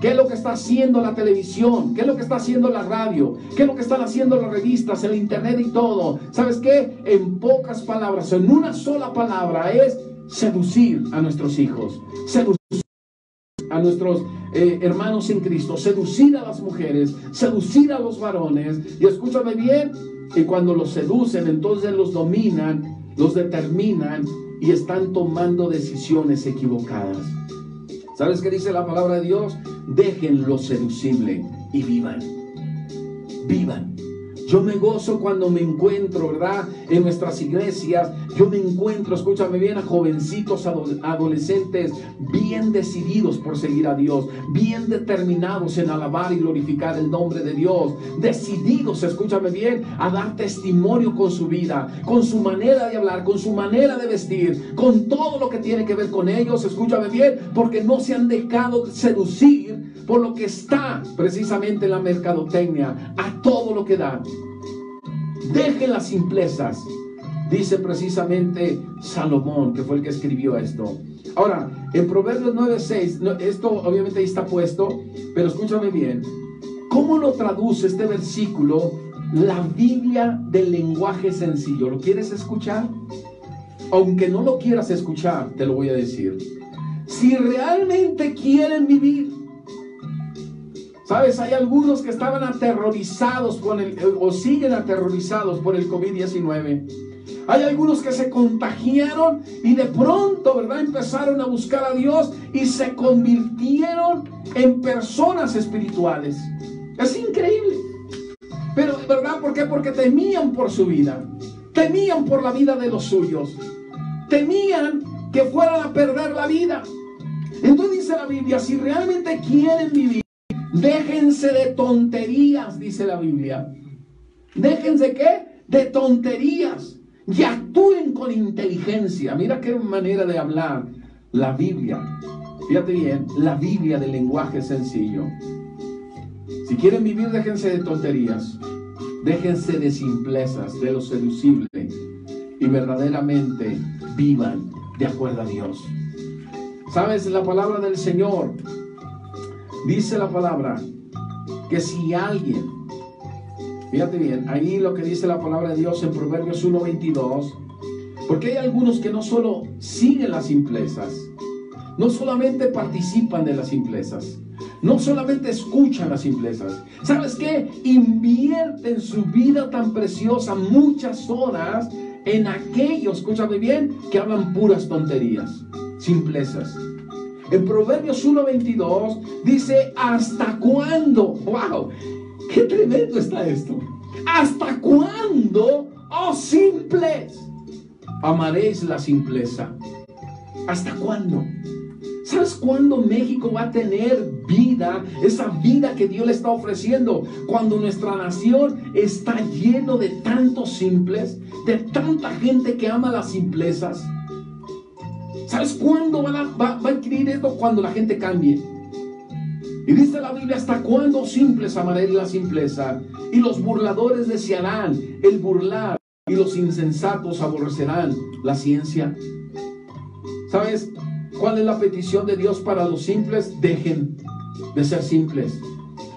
¿Qué es lo que está haciendo la televisión? ¿Qué es lo que está haciendo la radio? ¿Qué es lo que están haciendo las revistas, el internet y todo? ¿Sabes qué? En pocas palabras, en una sola palabra, es seducir a nuestros hijos, seducir a nuestros hermanos en Cristo, seducir a las mujeres, seducir a los varones. Y escúchame bien, y cuando los seducen, entonces los dominan, los determinan y están tomando decisiones equivocadas. ¿Sabes qué dice la palabra de Dios? Dejen lo seducible y vivan. Vivan. Yo me gozo cuando me encuentro, ¿verdad? En nuestras iglesias, yo me encuentro, escúchame bien, a jovencitos, adolescentes, bien decididos por seguir a Dios, bien determinados en alabar y glorificar el nombre de Dios, decididos, escúchame bien, a dar testimonio con su vida, con su manera de hablar, con su manera de vestir, con todo lo que tiene que ver con ellos, escúchame bien, porque no se han dejado seducir por lo que está precisamente en la mercadotecnia, a todo lo que da. Dejen las simplezas, dice precisamente Salomón, que fue el que escribió esto. Ahora, en Proverbios 9:6, esto obviamente ahí está puesto, pero escúchame bien, ¿cómo lo traduce este versículo la Biblia del lenguaje sencillo? ¿Lo quieres escuchar? Aunque no lo quieras escuchar, te lo voy a decir. Si realmente quieren vivir, ¿sabes? Hay algunos que estaban aterrorizados o siguen aterrorizados por el COVID-19. Hay algunos que se contagiaron y de pronto, ¿verdad? Empezaron a buscar a Dios y se convirtieron en personas espirituales. Es increíble. Pero, ¿verdad? ¿Por qué? Porque temían por su vida. Temían por la vida de los suyos. Temían que fueran a perder la vida. Entonces dice la Biblia, si realmente quieren vivir, déjense de tonterías, dice la Biblia. ¿Déjense qué? De tonterías. Y actúen con inteligencia. Mira qué manera de hablar la Biblia. Fíjate bien, la Biblia del lenguaje sencillo. Si quieren vivir, déjense de tonterías. Déjense de simplezas, de lo seducible. Y verdaderamente vivan de acuerdo a Dios. ¿Sabes? La palabra del Señor dice la palabra que si alguien, fíjate bien, ahí lo que dice la palabra de Dios en Proverbios 1:22, porque hay algunos que no solo siguen las simplezas, no solamente participan de las simplezas, no solamente escuchan las simplezas, ¿sabes qué? Invierten su vida tan preciosa muchas horas en aquellos, escúchame bien, que hablan puras tonterías, simplezas. En Proverbios 1:22 dice, ¿hasta cuándo? ¡Wow! ¡Qué tremendo está esto! ¿Hasta cuándo, oh simples, amaréis la simpleza? ¿Hasta cuándo? ¿Sabes cuándo México va a tener vida? Esa vida que Dios le está ofreciendo. Cuando nuestra nación está lleno de tantos simples, de tanta gente que ama las simplezas. ¿Sabes cuándo va a adquirir esto? Cuando la gente cambie. Y dice la Biblia, ¿hasta cuándo simples amaréis la simpleza? Y los burladores desearán el burlar, y los insensatos aborrecerán la ciencia. ¿Sabes cuál es la petición de Dios para los simples? Dejen de ser simples.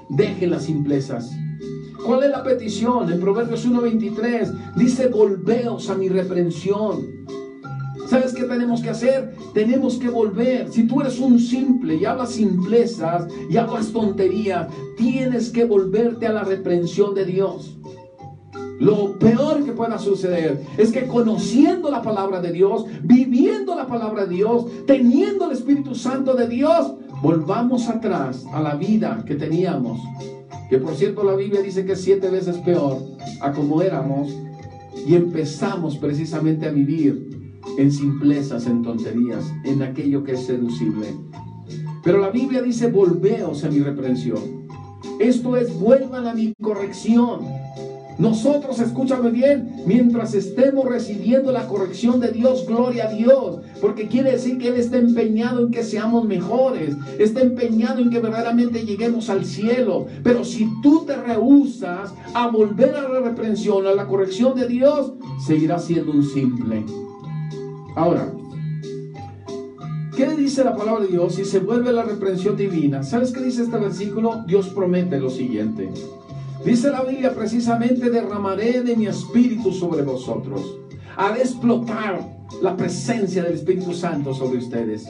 Dejen las simplezas. ¿Cuál es la petición? En Proverbios 1:23 dice, volveos a mi reprensión. ¿Sabes qué tenemos que hacer? Tenemos que volver. Si tú eres un simple y hablas simplezas y hablas tonterías, tienes que volverte a la reprensión de Dios. Lo peor que pueda suceder es que conociendo la palabra de Dios, viviendo la palabra de Dios, teniendo el Espíritu Santo de Dios, volvamos atrás a la vida que teníamos. Que por cierto la Biblia dice que es 7 veces peor a como éramos, y empezamos precisamente a vivir en simplezas, en tonterías, en aquello que es seducible. Pero la Biblia dice, volveos a mi reprensión. Esto es, vuelvan a mi corrección. Nosotros, escúchame bien, mientras estemos recibiendo la corrección de Dios, gloria a Dios, porque quiere decir que Él está empeñado en que seamos mejores, está empeñado en que verdaderamente lleguemos al cielo. Pero si tú te rehusas a volver a la reprensión, a la corrección de Dios, seguirás siendo un simple. Ahora, ¿qué le dice la palabra de Dios si se vuelve la reprensión divina? ¿Sabes qué dice este versículo? Dios promete lo siguiente. Dice la Biblia precisamente, derramaré de mi espíritu sobre vosotros. Haré explotar la presencia del Espíritu Santo sobre ustedes.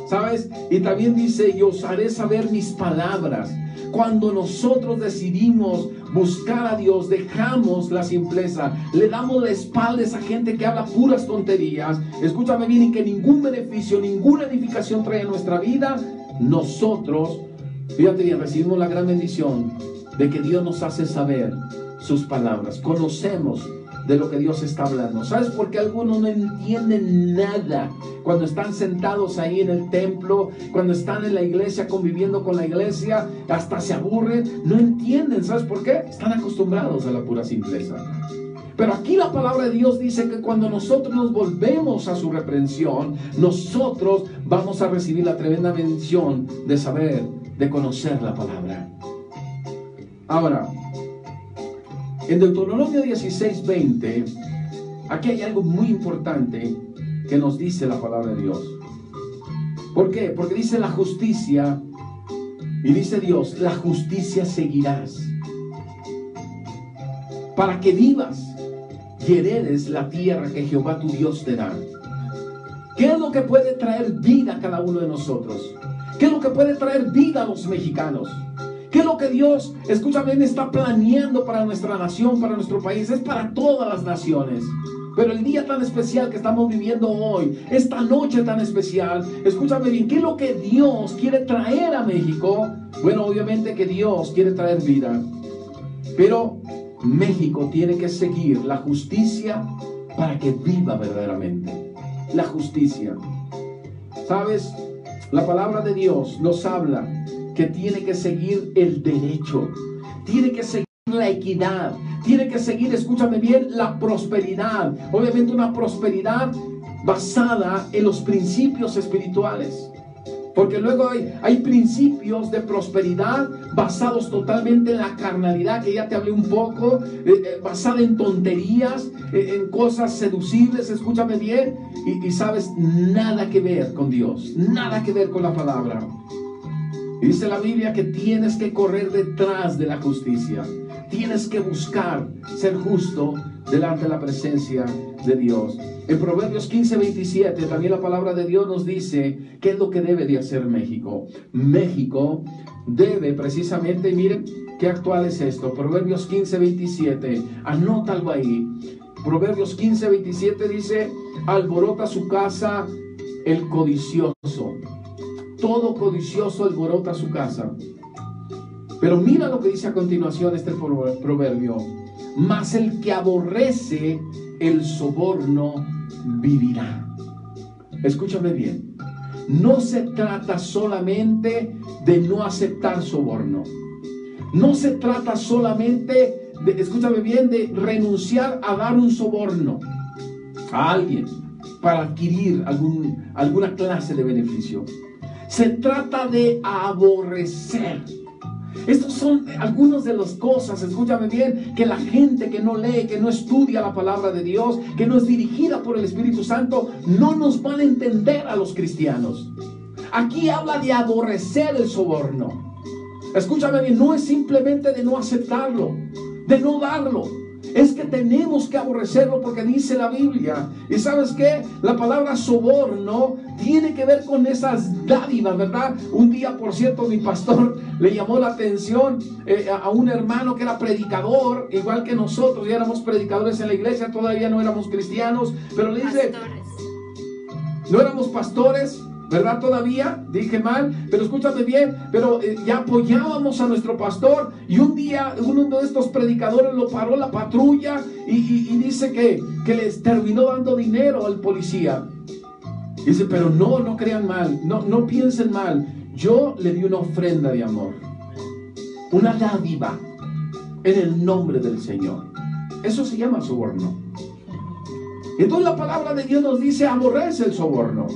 ¿Sabes? Y también dice, y os haré saber mis palabras. Cuando nosotros decidimos buscar a Dios, dejamos la simpleza, le damos la espalda a esa gente que habla puras tonterías, escúchame bien, y que ningún beneficio, ninguna edificación trae a nuestra vida, nosotros, fíjate bien, recibimos la gran bendición de que Dios nos hace saber sus palabras, conocemos de lo que Dios está hablando. ¿Sabes por qué algunos no entienden nada cuando están sentados ahí en el templo, cuando están en la iglesia, conviviendo con la iglesia, hasta se aburren? No entienden. ¿Sabes por qué? Están acostumbrados a la pura simpleza. Pero aquí la palabra de Dios dice que cuando nosotros nos volvemos a su reprensión, nosotros vamos a recibir la tremenda bendición de saber, de conocer la palabra. Ahora, en Deuteronomio 16:20, aquí hay algo muy importante que nos dice la palabra de Dios. ¿Por qué? Porque dice la justicia, y dice Dios, la justicia seguirás, para que vivas y heredes la tierra que Jehová tu Dios te da. ¿Qué es lo que puede traer vida a cada uno de nosotros? ¿Qué es lo que puede traer vida a los mexicanos? ¿Qué es lo que Dios, escúchame, está planeando para nuestra nación, para nuestro país? Es para todas las naciones. Pero el día tan especial que estamos viviendo hoy, esta noche tan especial, escúchame bien, ¿qué es lo que Dios quiere traer a México? Bueno, obviamente que Dios quiere traer vida, pero México tiene que seguir la justicia para que viva verdaderamente. La justicia. ¿Sabes? La palabra de Dios nos habla que tiene que seguir el derecho, tiene que seguir la equidad, tiene que seguir, escúchame bien, la prosperidad. Obviamente una prosperidad basada en los principios espirituales. Porque luego hay principios de prosperidad basados totalmente en la carnalidad, que ya te hablé un poco, basada en tonterías, en cosas seducibles, escúchame bien, y sabes, nada que ver con Dios, nada que ver con la palabra. Y dice la Biblia que tienes que correr detrás de la justicia, tienes que buscar ser justo delante de la presencia de Dios. En Proverbios 15:27 también la palabra de Dios nos dice qué es lo que debe de hacer México. México debe precisamente, miren qué actual es esto, Proverbios 15:27, anótalo ahí. Proverbios 15:27 dice: alborota su casa el codicioso. Todo codicioso alborota su casa. Pero mira lo que dice a continuación este proverbio: mas el que aborrece el soborno vivirá. Escúchame bien, no se trata solamente de no aceptar soborno, no se trata solamente de, escúchame bien, de renunciar a dar un soborno a alguien para adquirir alguna clase de beneficio. Se trata de aborrecer. Estos son algunas de las cosas, escúchame bien, que la gente que no lee, que no estudia la palabra de Dios, que no es dirigida por el Espíritu Santo, no nos van a entender a los cristianos. Aquí habla de aborrecer el soborno. Escúchame bien, no es simplemente de no aceptarlo, de no darlo. Es que tenemos que aborrecerlo porque dice la Biblia. ¿Y sabes qué? La palabra soborno tiene que ver con esas dádivas, ¿verdad? Un día, por cierto, mi pastor le llamó la atención a un hermano que era predicador, igual que nosotros. Ya éramos predicadores en la iglesia, todavía no éramos cristianos. Pero le dice, no éramos pastores, ¿verdad? Todavía, dije mal, pero escúchame bien, pero ya apoyábamos a nuestro pastor, y un día uno de estos predicadores lo paró la patrulla y dice que les terminó dando dinero al policía. Dice, pero no crean mal, no piensen mal, yo le di una ofrenda de amor, una dádiva en el nombre del Señor. Eso se llama soborno. Entonces la palabra de Dios nos dice: aborrece el soborno.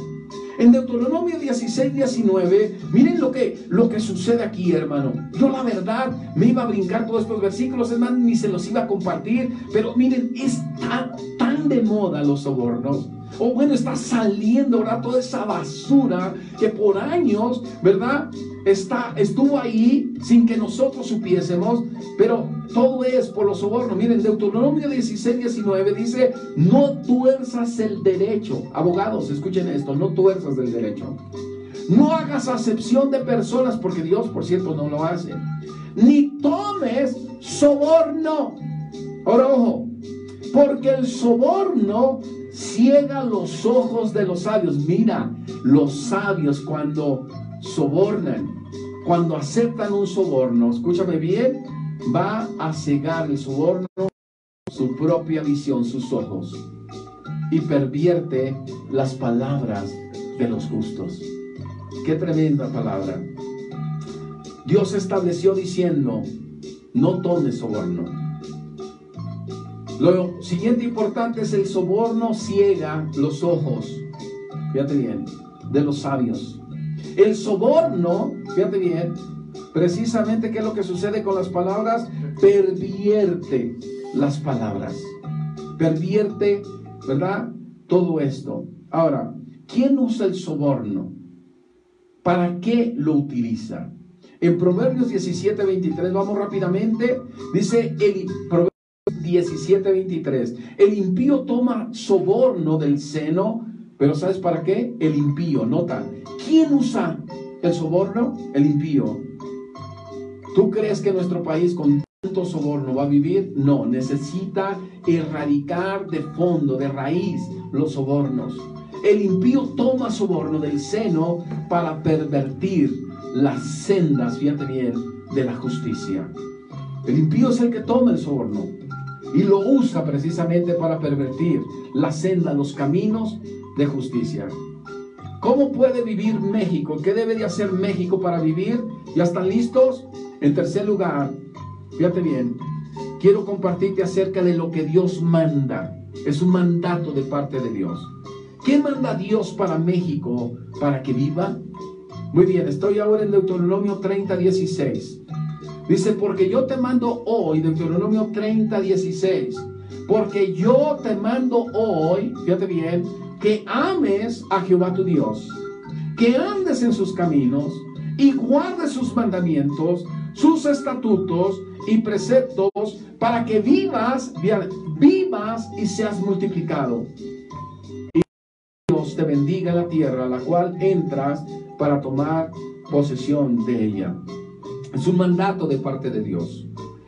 En Deuteronomio 16:19, miren lo que sucede aquí, hermano. Yo la verdad me iba a brincar todos estos versículos, es más, ni se los iba a compartir, pero miren, está tan de moda los sobornos. O bueno, está saliendo, ¿verdad? Toda esa basura que por años, ¿verdad? Estuvo ahí sin que nosotros supiésemos, pero todo es por los sobornos. Miren, Deuteronomio 16:19 dice: no tuerzas el derecho. Abogados, escuchen esto: no tuerzas el derecho. No hagas acepción de personas, porque Dios, por cierto, no lo hace. Ni tomes soborno. Ahora, ojo, porque el soborno ciega los ojos de los sabios. Mira, los sabios cuando sobornan, cuando aceptan un soborno, escúchame bien, va a cegar el soborno su propia visión, sus ojos, y pervierte las palabras de los justos. Qué tremenda palabra. Dios estableció diciendo: no tomes soborno. Lo siguiente importante es: el soborno ciega los ojos, fíjate bien, de los sabios. El soborno, fíjate bien, precisamente, ¿qué es lo que sucede con las palabras? Pervierte las palabras. Pervierte, ¿verdad? Todo esto. Ahora, ¿quién usa el soborno? ¿Para qué lo utiliza? En Proverbios 17:23, vamos rápidamente, dice Proverbios 17:23, el impío toma soborno del seno, pero ¿sabes para qué? El impío, nota, ¿quién usa el soborno? El impío. ¿Tú crees que nuestro país con tanto soborno va a vivir? No, necesita erradicar de fondo, de raíz, los sobornos. El impío toma soborno del seno para pervertir las sendas, fíjate bien, de la justicia. El impío es el que toma el soborno y lo usa precisamente para pervertir la senda, los caminos de justicia. ¿Cómo puede vivir México? ¿Qué debe de hacer México para vivir? ¿Ya están listos? En tercer lugar, fíjate bien, quiero compartirte acerca de lo que Dios manda. Es un mandato de parte de Dios. ¿Qué manda Dios para México para que viva? Muy bien, estoy ahora en Deuteronomio 30:16. Dice: porque yo te mando hoy, Deuteronomio 30:16, porque yo te mando hoy, fíjate bien, que ames a Jehová tu Dios, que andes en sus caminos y guardes sus mandamientos, sus estatutos y preceptos, para que vivas y seas multiplicado. Y Dios te bendiga la tierra a la cual entras para tomar posesión de ella. Es un mandato de parte de Dios.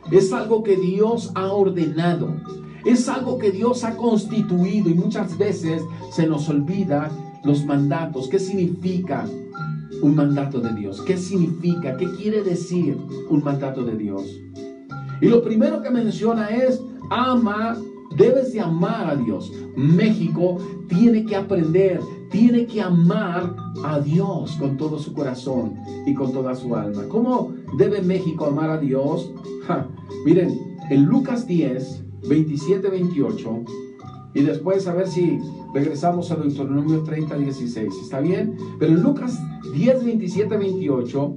Es algo que Dios ha ordenado. Es algo que Dios ha constituido, y muchas veces se nos olvida los mandatos. ¿Qué significa un mandato de Dios? ¿Qué significa? ¿Qué quiere decir un mandato de Dios? Y lo primero que menciona es: ama, debes de amar a Dios. México tiene que aprender, tiene que amar a Dios con todo su corazón y con toda su alma. ¿Cómo debe México amar a Dios? Miren, en Lucas 10:27-28, y después a ver si regresamos a Deuteronomio 30:16, ¿está bien? Pero en Lucas 10:27-28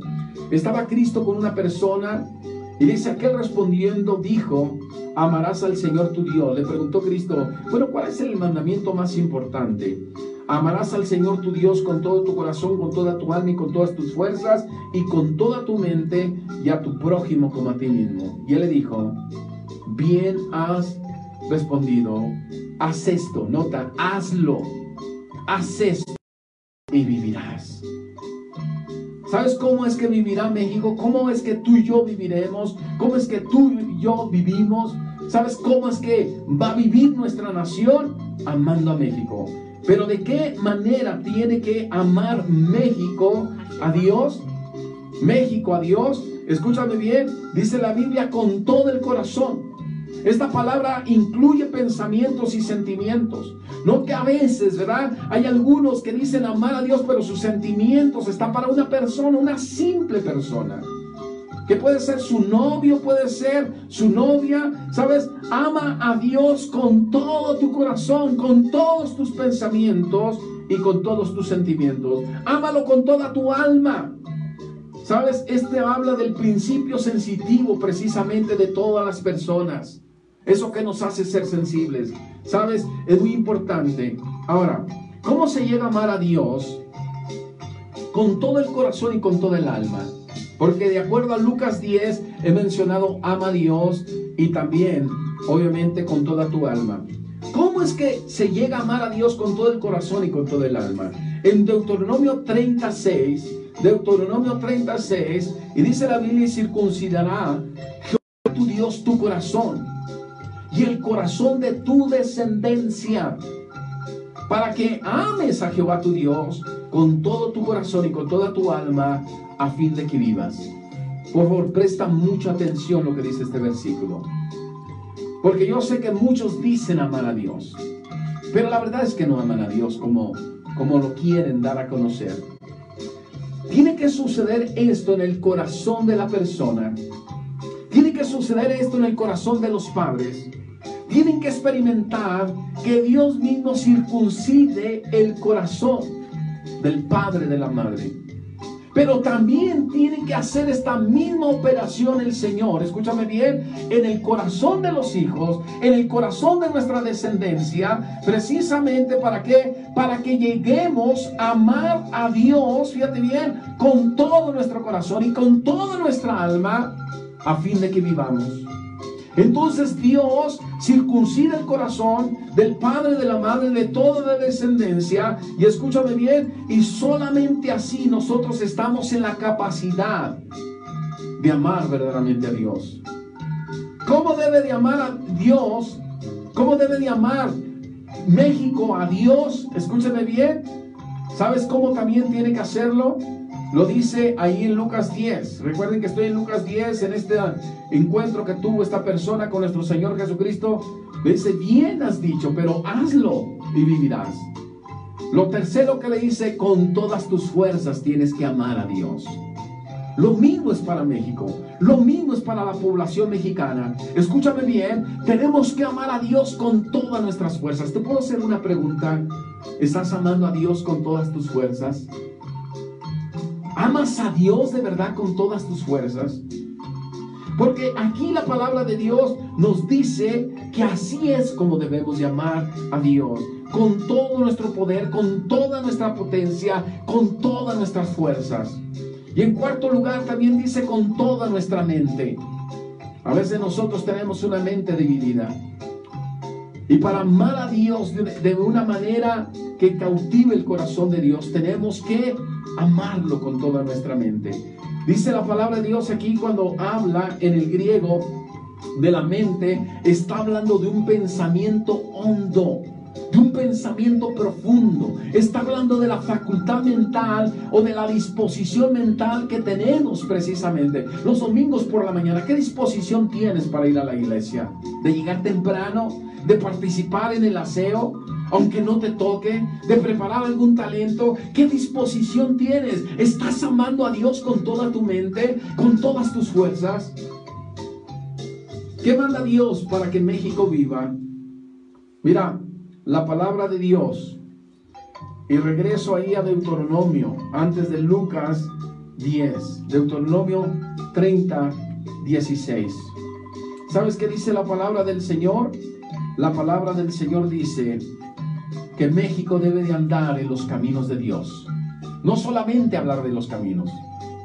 estaba Cristo con una persona y dice: aquel respondiendo dijo: amarás al Señor tu Dios. Le preguntó Cristo: bueno, ¿cuál es el mandamiento más importante? Amarás al Señor tu Dios con todo tu corazón, con toda tu alma y con todas tus fuerzas y con toda tu mente, y a tu prójimo como a ti mismo. Y él le dijo: bien has respondido, haz esto, nota, hazlo, haz esto y vivirás. ¿Sabes cómo es que vivirá México? ¿Cómo es que tú y yo viviremos? ¿Cómo es que tú y yo vivimos? ¿Sabes cómo es que va a vivir nuestra nación? Amando a México. Pero ¿de qué manera tiene que amar México a Dios? México a Dios, escúchame bien, dice la Biblia: con todo el corazón. Esta palabra incluye pensamientos y sentimientos. No que a veces, ¿verdad? Hay algunos que dicen amar a Dios, pero sus sentimientos están para una persona, una simple persona. Que puede ser su novio, puede ser su novia. ¿Sabes? Ama a Dios con todo tu corazón, con todos tus pensamientos y con todos tus sentimientos. Ámalo con toda tu alma. ¿Sabes? Este habla del principio sensitivo precisamente de todas las personas. Eso que nos hace ser sensibles. ¿Sabes? Es muy importante. Ahora, ¿cómo se llega a amar a Dios? Con todo el corazón y con toda el alma. Porque de acuerdo a Lucas 10 he mencionado: ama a Dios, y también, obviamente, con toda tu alma. ¿Cómo es que se llega a amar a Dios con todo el corazón y con todo el alma? En Deuteronomio 36, y dice la Biblia: y circuncidará Jehová tu Dios tu corazón y el corazón de tu descendencia, para que ames a Jehová tu Dios con todo tu corazón y con toda tu alma, a fin de que vivas. Por favor, presta mucha atención a lo que dice este versículo. Porque yo sé que muchos dicen amar a Dios, pero la verdad es que no aman a Dios como lo quieren dar a conocer. Tiene que suceder esto en el corazón de la persona. Tiene que suceder esto en el corazón de los padres. Tienen que experimentar que Dios mismo circuncide el corazón del padre, de la madre. Pero también tiene que hacer esta misma operación el Señor, escúchame bien, en el corazón de los hijos, en el corazón de nuestra descendencia, precisamente ¿para qué? Para que lleguemos a amar a Dios, fíjate bien, con todo nuestro corazón y con toda nuestra alma, a fin de que vivamos. Entonces Dios circuncida el corazón del padre, de la madre, de toda la descendencia. Y escúchame bien, y solamente así nosotros estamos en la capacidad de amar verdaderamente a Dios. ¿Cómo debe de amar a Dios? ¿Cómo debe de amar México a Dios? Escúchame bien. ¿Sabes cómo también tiene que hacerlo? Lo dice ahí en Lucas 10. Recuerden que estoy en Lucas 10, en este encuentro que tuvo esta persona con nuestro Señor Jesucristo. Le dice, bien has dicho, pero hazlo y vivirás. Lo tercero que le dice, con todas tus fuerzas tienes que amar a Dios. Lo mismo es para México, lo mismo es para la población mexicana. Escúchame bien, tenemos que amar a Dios con todas nuestras fuerzas. ¿Te puedo hacer una pregunta? ¿Estás amando a Dios con todas tus fuerzas? ¿Amas a Dios de verdad con todas tus fuerzas? Porque aquí la palabra de Dios nos dice que así es como debemos de amar a Dios. Con todo nuestro poder, con toda nuestra potencia, con todas nuestras fuerzas. Y en cuarto lugar también dice con toda nuestra mente. A veces nosotros tenemos una mente dividida. Y para amar a Dios de una manera que cautive el corazón de Dios, tenemos que amarlo con toda nuestra mente. Dice la palabra de Dios aquí, cuando habla en el griego de la mente, está hablando de un pensamiento hondo, de un pensamiento profundo. Está hablando de la facultad mental o de la disposición mental que tenemos precisamente los domingos por la mañana. ¿Qué disposición tienes para ir a la iglesia? ¿De llegar temprano? ¿De participar en el aseo, aunque no te toque? ¿De preparar algún talento? ¿Qué disposición tienes? ¿Estás amando a Dios con toda tu mente, con todas tus fuerzas? ¿Qué manda Dios para que México viva? Mira, la palabra de Dios, y regreso ahí a Deuteronomio, antes de Lucas 10, Deuteronomio 30, 16. ¿Sabes qué dice la palabra del Señor? La palabra del Señor dice que México debe de andar en los caminos de Dios. No solamente hablar de los caminos,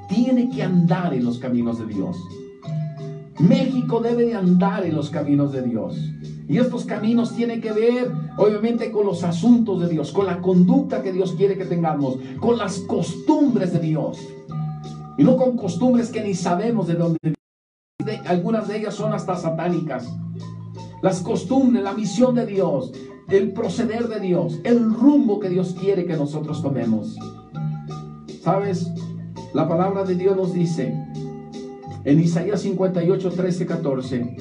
tiene que andar en los caminos de Dios. México debe de andar en los caminos de Dios. Y estos caminos tienen que ver, obviamente, con los asuntos de Dios, con la conducta que Dios quiere que tengamos, con las costumbres de Dios. Y no con costumbres que ni sabemos de dónde vienen. Algunas de ellas son hasta satánicas. Las costumbres, la misión de Dios, el proceder de Dios, el rumbo que Dios quiere que nosotros tomemos. ¿Sabes? La palabra de Dios nos dice en Isaías 58, 13, 14.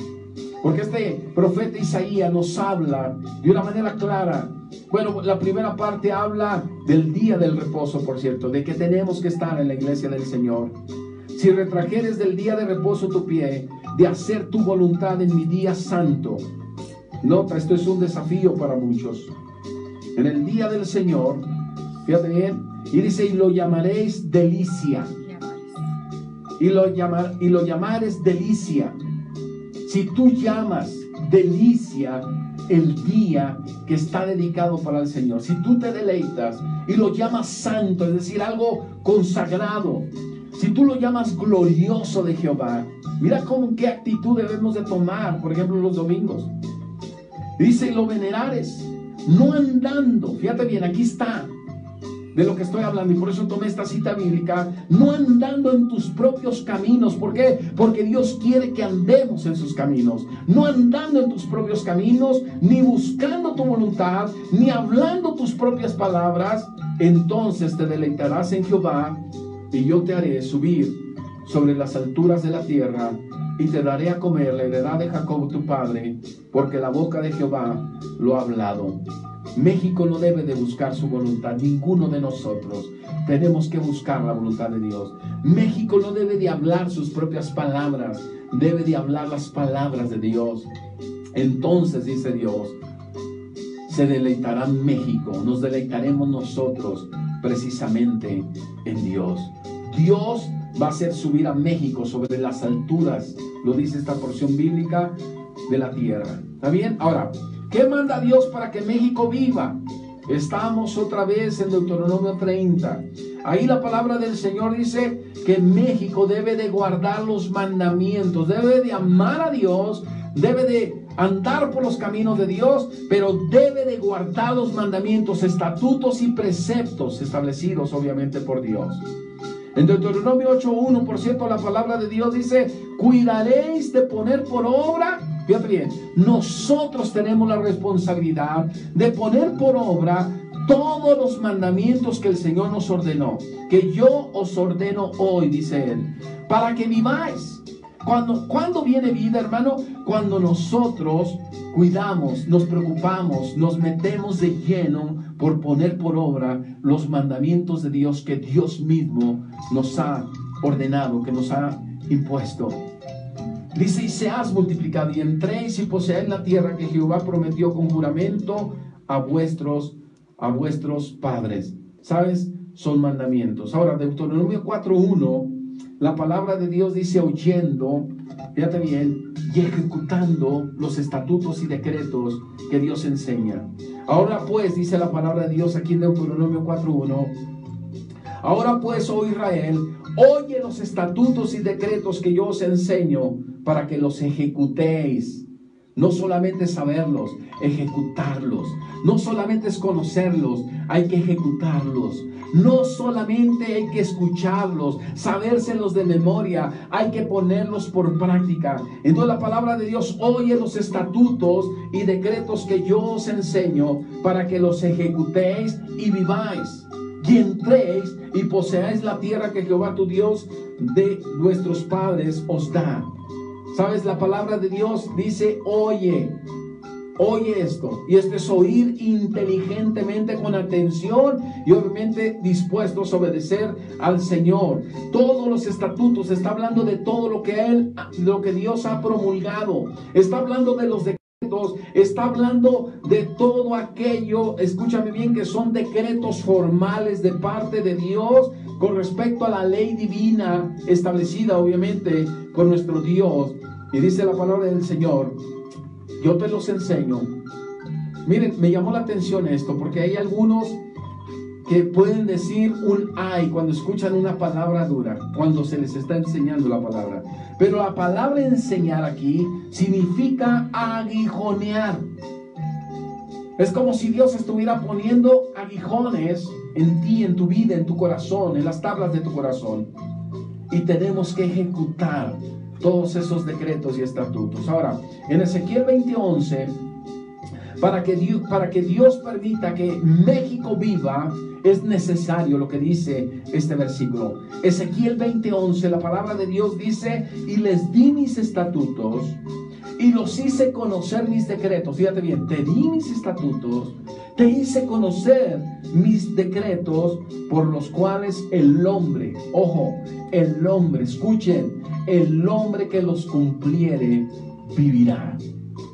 Porque este profeta Isaías nos habla de una manera clara. Bueno, la primera parte habla del día del reposo, por cierto, de que tenemos que estar en la iglesia del Señor. Si retrajeres del día de reposo tu pie, de hacer tu voluntad en mi día santo. Nota, esto es un desafío para muchos. En el día del Señor, fíjate bien, y dice, y lo llamaréis delicia. Y lo llamares delicia. Si tú llamas delicia el día que está dedicado para el Señor, si tú te deleitas y lo llamas santo, es decir, algo consagrado, si tú lo llamas glorioso de Jehová, mira con qué actitud debemos de tomar, por ejemplo, los domingos. Dice, y lo venerares, no andando, fíjate bien, aquí está de lo que estoy hablando, y por eso tomé esta cita bíblica, no andando en tus propios caminos. ¿Por qué? Porque Dios quiere que andemos en sus caminos. No andando en tus propios caminos, ni buscando tu voluntad, ni hablando tus propias palabras. Entonces te deleitarás en Jehová, y yo te haré subir sobre las alturas de la tierra, y te daré a comer la heredad de Jacob tu padre, porque la boca de Jehová lo ha hablado. México no debe de buscar su voluntad, ninguno de nosotros. Tenemos que buscar la voluntad de Dios. México no debe de hablar sus propias palabras, debe de hablar las palabras de Dios. Entonces, dice Dios, se deleitará México, nos deleitaremos nosotros precisamente en Dios. Dios va a hacer subir a México sobre las alturas, lo dice esta porción bíblica, de la tierra. ¿Está bien? Ahora, ¿qué manda Dios para que México viva? Estamos otra vez en Deuteronomio 30. Ahí la palabra del Señor dice que México debe de guardar los mandamientos, debe de amar a Dios, debe de andar por los caminos de Dios, pero debe de guardar los mandamientos, estatutos y preceptos establecidos obviamente por Dios. En Deuteronomio 8:1, por cierto, la palabra de Dios dice: cuidaréis de poner por obra. Fíjate bien, nosotros tenemos la responsabilidad de poner por obra todos los mandamientos que el Señor nos ordenó, que yo os ordeno hoy, dice Él, para que viváis. ¿Cuándo viene vida, hermano? Cuando nosotros cuidamos, nos preocupamos, nos metemos de lleno por poner por obra los mandamientos de Dios que Dios mismo nos ha ordenado, que nos ha impuesto. Dice: y seas multiplicado y entréis y poseáis la tierra que Jehová prometió con juramento a vuestros padres. ¿Sabes? Son mandamientos. Ahora, Deuteronomio 4:1, la palabra de Dios dice: oyendo, fíjate bien, y ejecutando los estatutos y decretos que Dios enseña. Ahora pues, dice la palabra de Dios aquí en Deuteronomio 4:1, ahora pues, oh Israel, oye los estatutos y decretos que yo os enseño para que los ejecutéis. No solamente saberlos, ejecutarlos. No solamente es conocerlos, hay que ejecutarlos. No solamente hay que escucharlos, sabérselos de memoria, hay que ponerlos por práctica. Entonces la palabra de Dios: oye los estatutos y decretos que yo os enseño para que los ejecutéis y viváis, y entréis y poseáis la tierra que Jehová tu Dios de vuestros padres os da. ¿Sabes? La palabra de Dios dice: oye esto. Y esto es oír inteligentemente, con atención y obviamente dispuestos a obedecer al Señor. Todos los estatutos, está hablando de todo lo que Dios ha promulgado. Está hablando de los decretos, está hablando de todo aquello, escúchame bien, que son decretos formales de parte de Dios con respecto a la ley divina establecida obviamente con nuestro Dios. Y dice la palabra del Señor: yo te los enseño. Miren, me llamó la atención esto, porque hay algunos que pueden decir un ay cuando escuchan una palabra dura, cuando se les está enseñando la palabra. Pero la palabra enseñar aquí significa aguijonear. Es como si Dios estuviera poniendo aguijones en ti, en tu vida, en tu corazón, en las tablas de tu corazón. Y tenemos que ejecutar todos esos decretos y estatutos. Ahora, en Ezequiel 20:11, para que Dios permita que México viva, es necesario lo que dice este versículo. Ezequiel 20:11, la palabra de Dios dice: y les di mis estatutos y los hice conocer mis decretos. Fíjate bien, te di mis estatutos, te hice conocer mis decretos, por los cuales el hombre, ojo, el hombre, escuchen, el hombre que los cumpliere vivirá.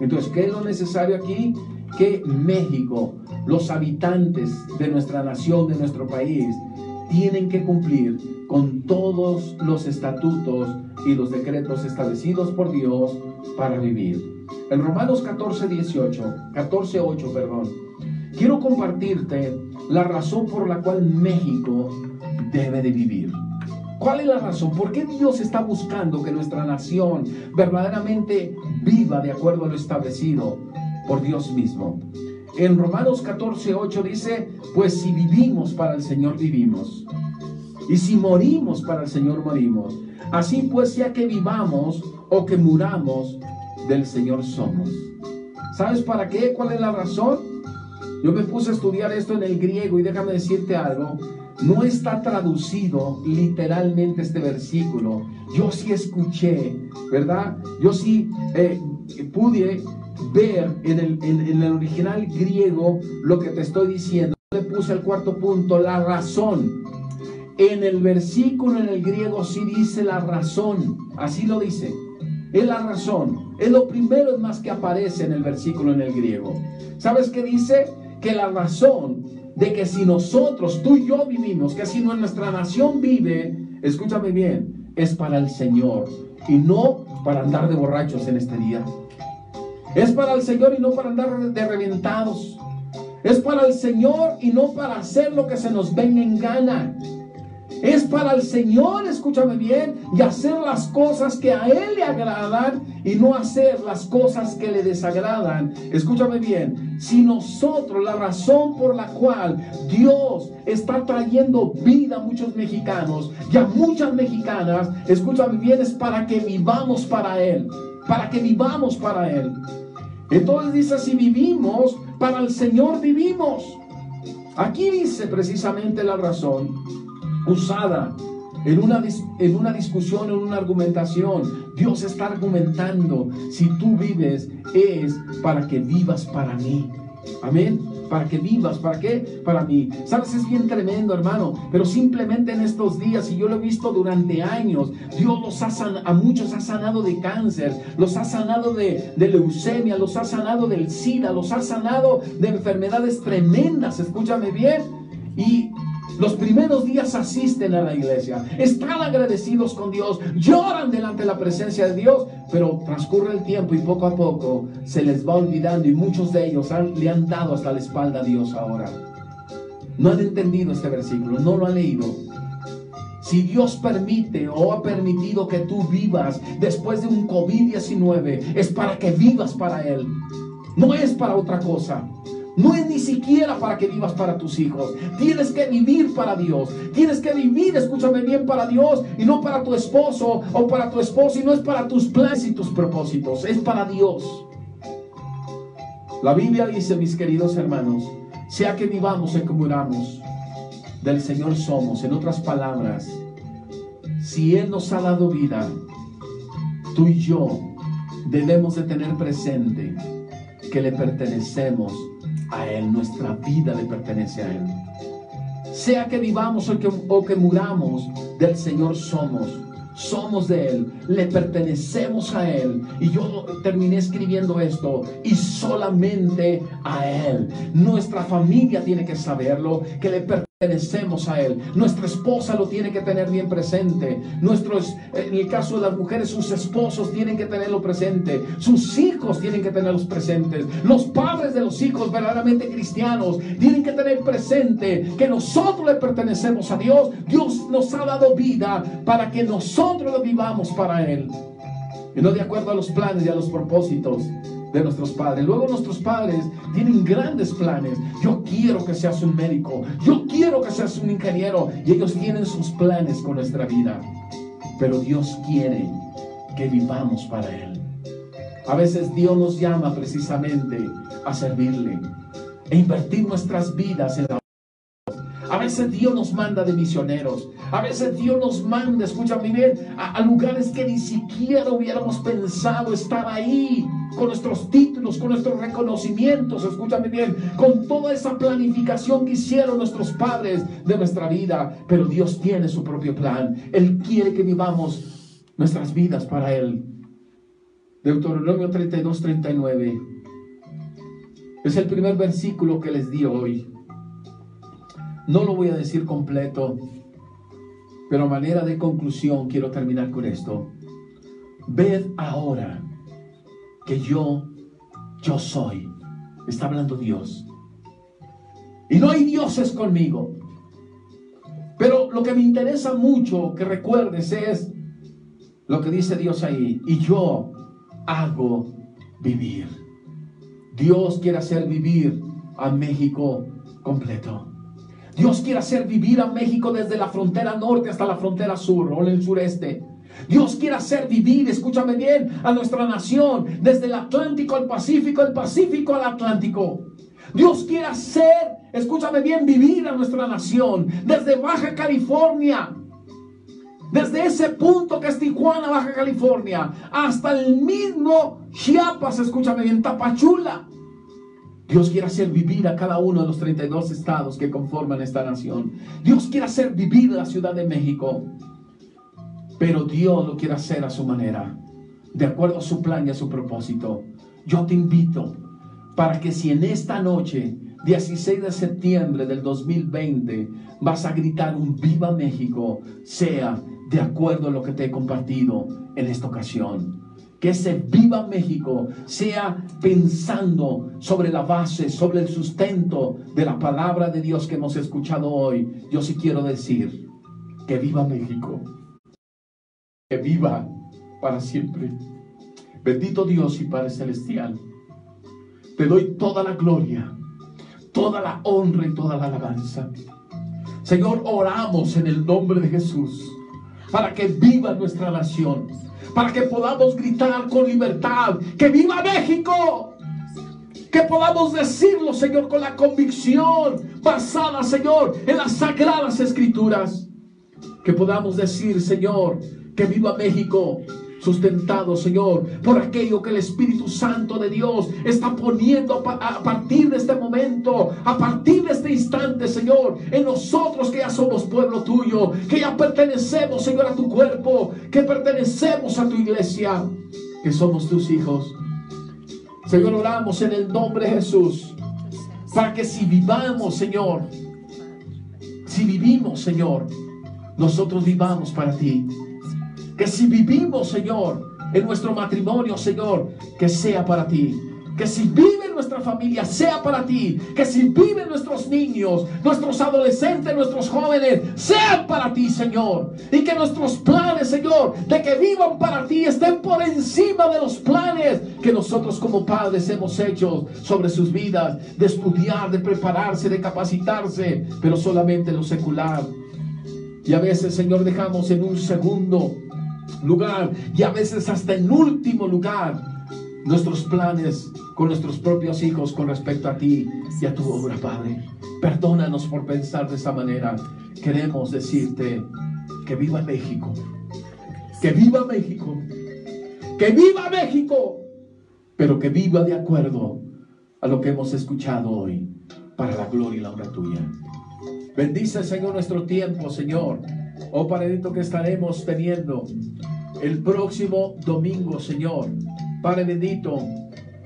Entonces, ¿qué es lo necesario aquí? Que México, los habitantes de nuestra nación, de nuestro país, tienen que cumplir con todos los estatutos y los decretos establecidos por Dios para vivir. En Romanos 14:8, quiero compartirte la razón por la cual México debe de vivir. ¿Cuál es la razón? ¿Por qué Dios está buscando que nuestra nación verdaderamente viva de acuerdo a lo establecido por Dios mismo? En Romanos 14:8 dice: pues si vivimos, para el Señor vivimos, y si morimos, para el Señor morimos. Así pues, ya que vivamos o que muramos, del Señor somos. ¿Sabes para qué? ¿Cuál es la razón? Yo me puse a estudiar esto en el griego y déjame decirte algo. no está traducido literalmente este versículo. Yo sí escuché, ¿verdad? Yo sí pude ver en el original griego lo que te estoy diciendo. Le puse el cuarto punto, la razón. En el versículo en el griego sí dice la razón, así lo dice. Es la razón, es lo primero es más que aparece en el versículo en el griego. ¿Sabes qué dice? Que la razón de que si nosotros, tú y yo vivimos, que si nuestra nación vive, escúchame bien, es para el Señor y no para andar de borrachos en este día. Es para el Señor y no para andar de reventados. Es para el Señor y no para hacer lo que se nos venga en gana. Es para el Señor, escúchame bien, y hacer las cosas que a Él le agradan y no hacer las cosas que le desagradan. Escúchame bien, si nosotros, la razón por la cual Dios está trayendo vida a muchos mexicanos y a muchas mexicanas, escúchame bien, es para que vivamos para Él, para que vivamos para Él. Entonces dice, si vivimos, para el Señor vivimos. Aquí dice precisamente la razón usada en una discusión, en una argumentación. Dios está argumentando, si tú vives es para que vivas para mí. Amén. Para que vivas, ¿para qué? Para mí. Sabes, es bien tremendo, hermano, pero simplemente en estos días, y yo lo he visto durante años, Dios a muchos ha sanado de cáncer, los ha sanado de leucemia, los ha sanado del SIDA, los ha sanado de enfermedades tremendas, escúchame bien. Y los primeros días asisten a la iglesia, están agradecidos con Dios, lloran delante de la presencia de Dios, pero transcurre el tiempo y poco a poco se les va olvidando y muchos de ellos le han dado hasta la espalda a Dios ahora. No han entendido este versículo, no lo han leído. Si Dios permite o ha permitido que tú vivas después de un COVID-19, es para que vivas para Él, no es para otra cosa. No es ni siquiera para que vivas para tus hijos. Tienes que vivir para Dios. Tienes que vivir, escúchame bien, para Dios y no para tu esposo o para tu esposa, y no es para tus planes y tus propósitos. Es para Dios. La Biblia dice, mis queridos hermanos, sea que vivamos o que muramos, del Señor somos. En otras palabras, si Él nos ha dado vida, tú y yo debemos de tener presente que le pertenecemos a Él, nuestra vida le pertenece a Él. Sea que vivamos o que muramos, del Señor somos de Él, le pertenecemos a Él. Y yo terminé escribiendo esto, y solamente a Él. Nuestra familia tiene que saberlo, que le pertenecemos a Él. Nuestra esposa lo tiene que tener bien presente. En el caso de las mujeres, sus esposos tienen que tenerlo presente. Sus hijos tienen que tenerlos presentes. Los padres de los hijos verdaderamente cristianos tienen que tener presente que nosotros le pertenecemos a Dios. Dios nos ha dado vida para que nosotros lo vivamos para Él, y no de acuerdo a los planes y a los propósitos de nuestros padres. Luego nuestros padres tienen grandes planes. Yo quiero que seas un médico, yo quiero que seas un ingeniero, y ellos tienen sus planes con nuestra vida. Pero Dios quiere que vivamos para Él. A veces Dios nos llama precisamente a servirle e invertir nuestras vidas en la. A veces Dios nos manda de misioneros. A veces Dios nos manda, escúchame bien, a lugares que ni siquiera hubiéramos pensado estar ahí, con nuestros títulos, con nuestros reconocimientos, escúchame bien, con toda esa planificación que hicieron nuestros padres de nuestra vida. Pero Dios tiene su propio plan. Él quiere que vivamos nuestras vidas para Él. Deuteronomio 32:39 es el primer versículo que les di hoy. No lo voy a decir completo, pero a manera de conclusión quiero terminar con esto. Ved ahora que yo soy. Está hablando Dios. Y no hay dioses conmigo. Pero lo que me interesa mucho que recuerdes es lo que dice Dios ahí. Y yo hago vivir. Dios quiere hacer vivir a México completo. Dios quiere hacer vivir a México desde la frontera norte hasta la frontera sur o en el sureste. Dios quiere hacer vivir, escúchame bien, a nuestra nación desde el Atlántico al Pacífico, el Pacífico al Atlántico. Dios quiere hacer, escúchame bien, vivir a nuestra nación desde Baja California, desde ese punto que es Tijuana, Baja California, hasta el mismo Chiapas, escúchame bien, Tapachula. Dios quiere hacer vivir a cada uno de los 32 estados que conforman esta nación. Dios quiere hacer vivir la Ciudad de México, pero Dios lo quiere hacer a su manera, de acuerdo a su plan y a su propósito. Yo te invito para que si en esta noche, 16 de septiembre del 2020, vas a gritar un Viva México, sea de acuerdo a lo que te he compartido en esta ocasión. Que ese Viva México sea pensando sobre la base, sobre el sustento de la palabra de Dios que hemos escuchado hoy. Yo sí quiero decir que viva México, que viva para siempre. Bendito Dios y Padre Celestial, te doy toda la gloria, toda la honra y toda la alabanza. Señor, oramos en el nombre de Jesús para que viva nuestra nación, para que podamos gritar con libertad que viva México, que podamos decirlo, Señor, con la convicción basada, Señor, en las sagradas escrituras, que podamos decir, Señor, que viva México, sustentado, Señor, por aquello que el Espíritu Santo de Dios está poniendo a partir de este momento, a partir de este instante, Señor, en nosotros que ya somos pueblo tuyo, que ya pertenecemos, Señor, a tu cuerpo, que pertenecemos a tu iglesia, que somos tus hijos. Señor, oramos en el nombre de Jesús, para que si vivamos, Señor, si vivimos, Señor, nosotros vivamos para ti. Que si vivimos, Señor, en nuestro matrimonio, Señor, que sea para ti. Que si vive nuestra familia, sea para ti. Que si viven nuestros niños, nuestros adolescentes, nuestros jóvenes, sean para ti, Señor. Y que nuestros planes, Señor, de que vivan para ti, estén por encima de los planes que nosotros como padres hemos hecho sobre sus vidas. De estudiar, de prepararse, de capacitarse, pero solamente lo secular. Y a veces, Señor, dejamos en un segundo lugar, y a veces hasta en último lugar, nuestros planes con nuestros propios hijos con respecto a ti y a tu obra, Padre. Perdónanos por pensar de esa manera. Queremos decirte que viva México, que viva México, que viva México, pero que viva de acuerdo a lo que hemos escuchado hoy, para la gloria y la honra tuya. Bendice, Señor, nuestro tiempo, Señor. Oh, Padrecito, que estaremos teniendo el próximo domingo, Señor. Padre bendito,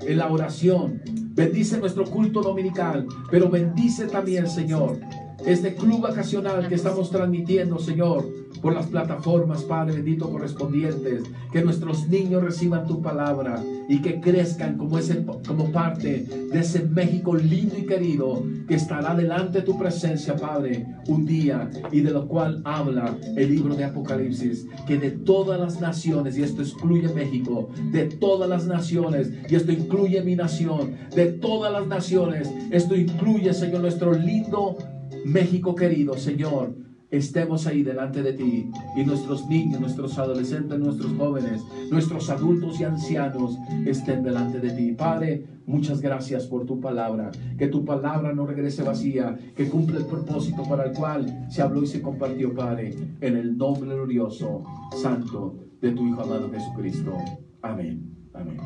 en la oración. Bendice nuestro culto dominical, pero bendice también, Señor, este club vacacional que estamos transmitiendo, Señor, por las plataformas, Padre bendito, correspondientes. Que nuestros niños reciban tu palabra y que crezcan como parte de ese México lindo y querido que estará delante de tu presencia, Padre, un día, y de lo cual habla el libro de Apocalipsis, que de todas las naciones, y esto excluye México, de todas las naciones, y esto incluye mi nación, de todas las naciones, esto incluye, Señor, nuestro lindo México querido, Señor, estemos ahí delante de ti, y nuestros niños, nuestros adolescentes, nuestros jóvenes, nuestros adultos y ancianos estén delante de ti. Padre, muchas gracias por tu palabra, que tu palabra no regrese vacía, que cumple el propósito para el cual se habló y se compartió, Padre, en el nombre glorioso, santo de tu Hijo amado Jesucristo. Amén. Amén.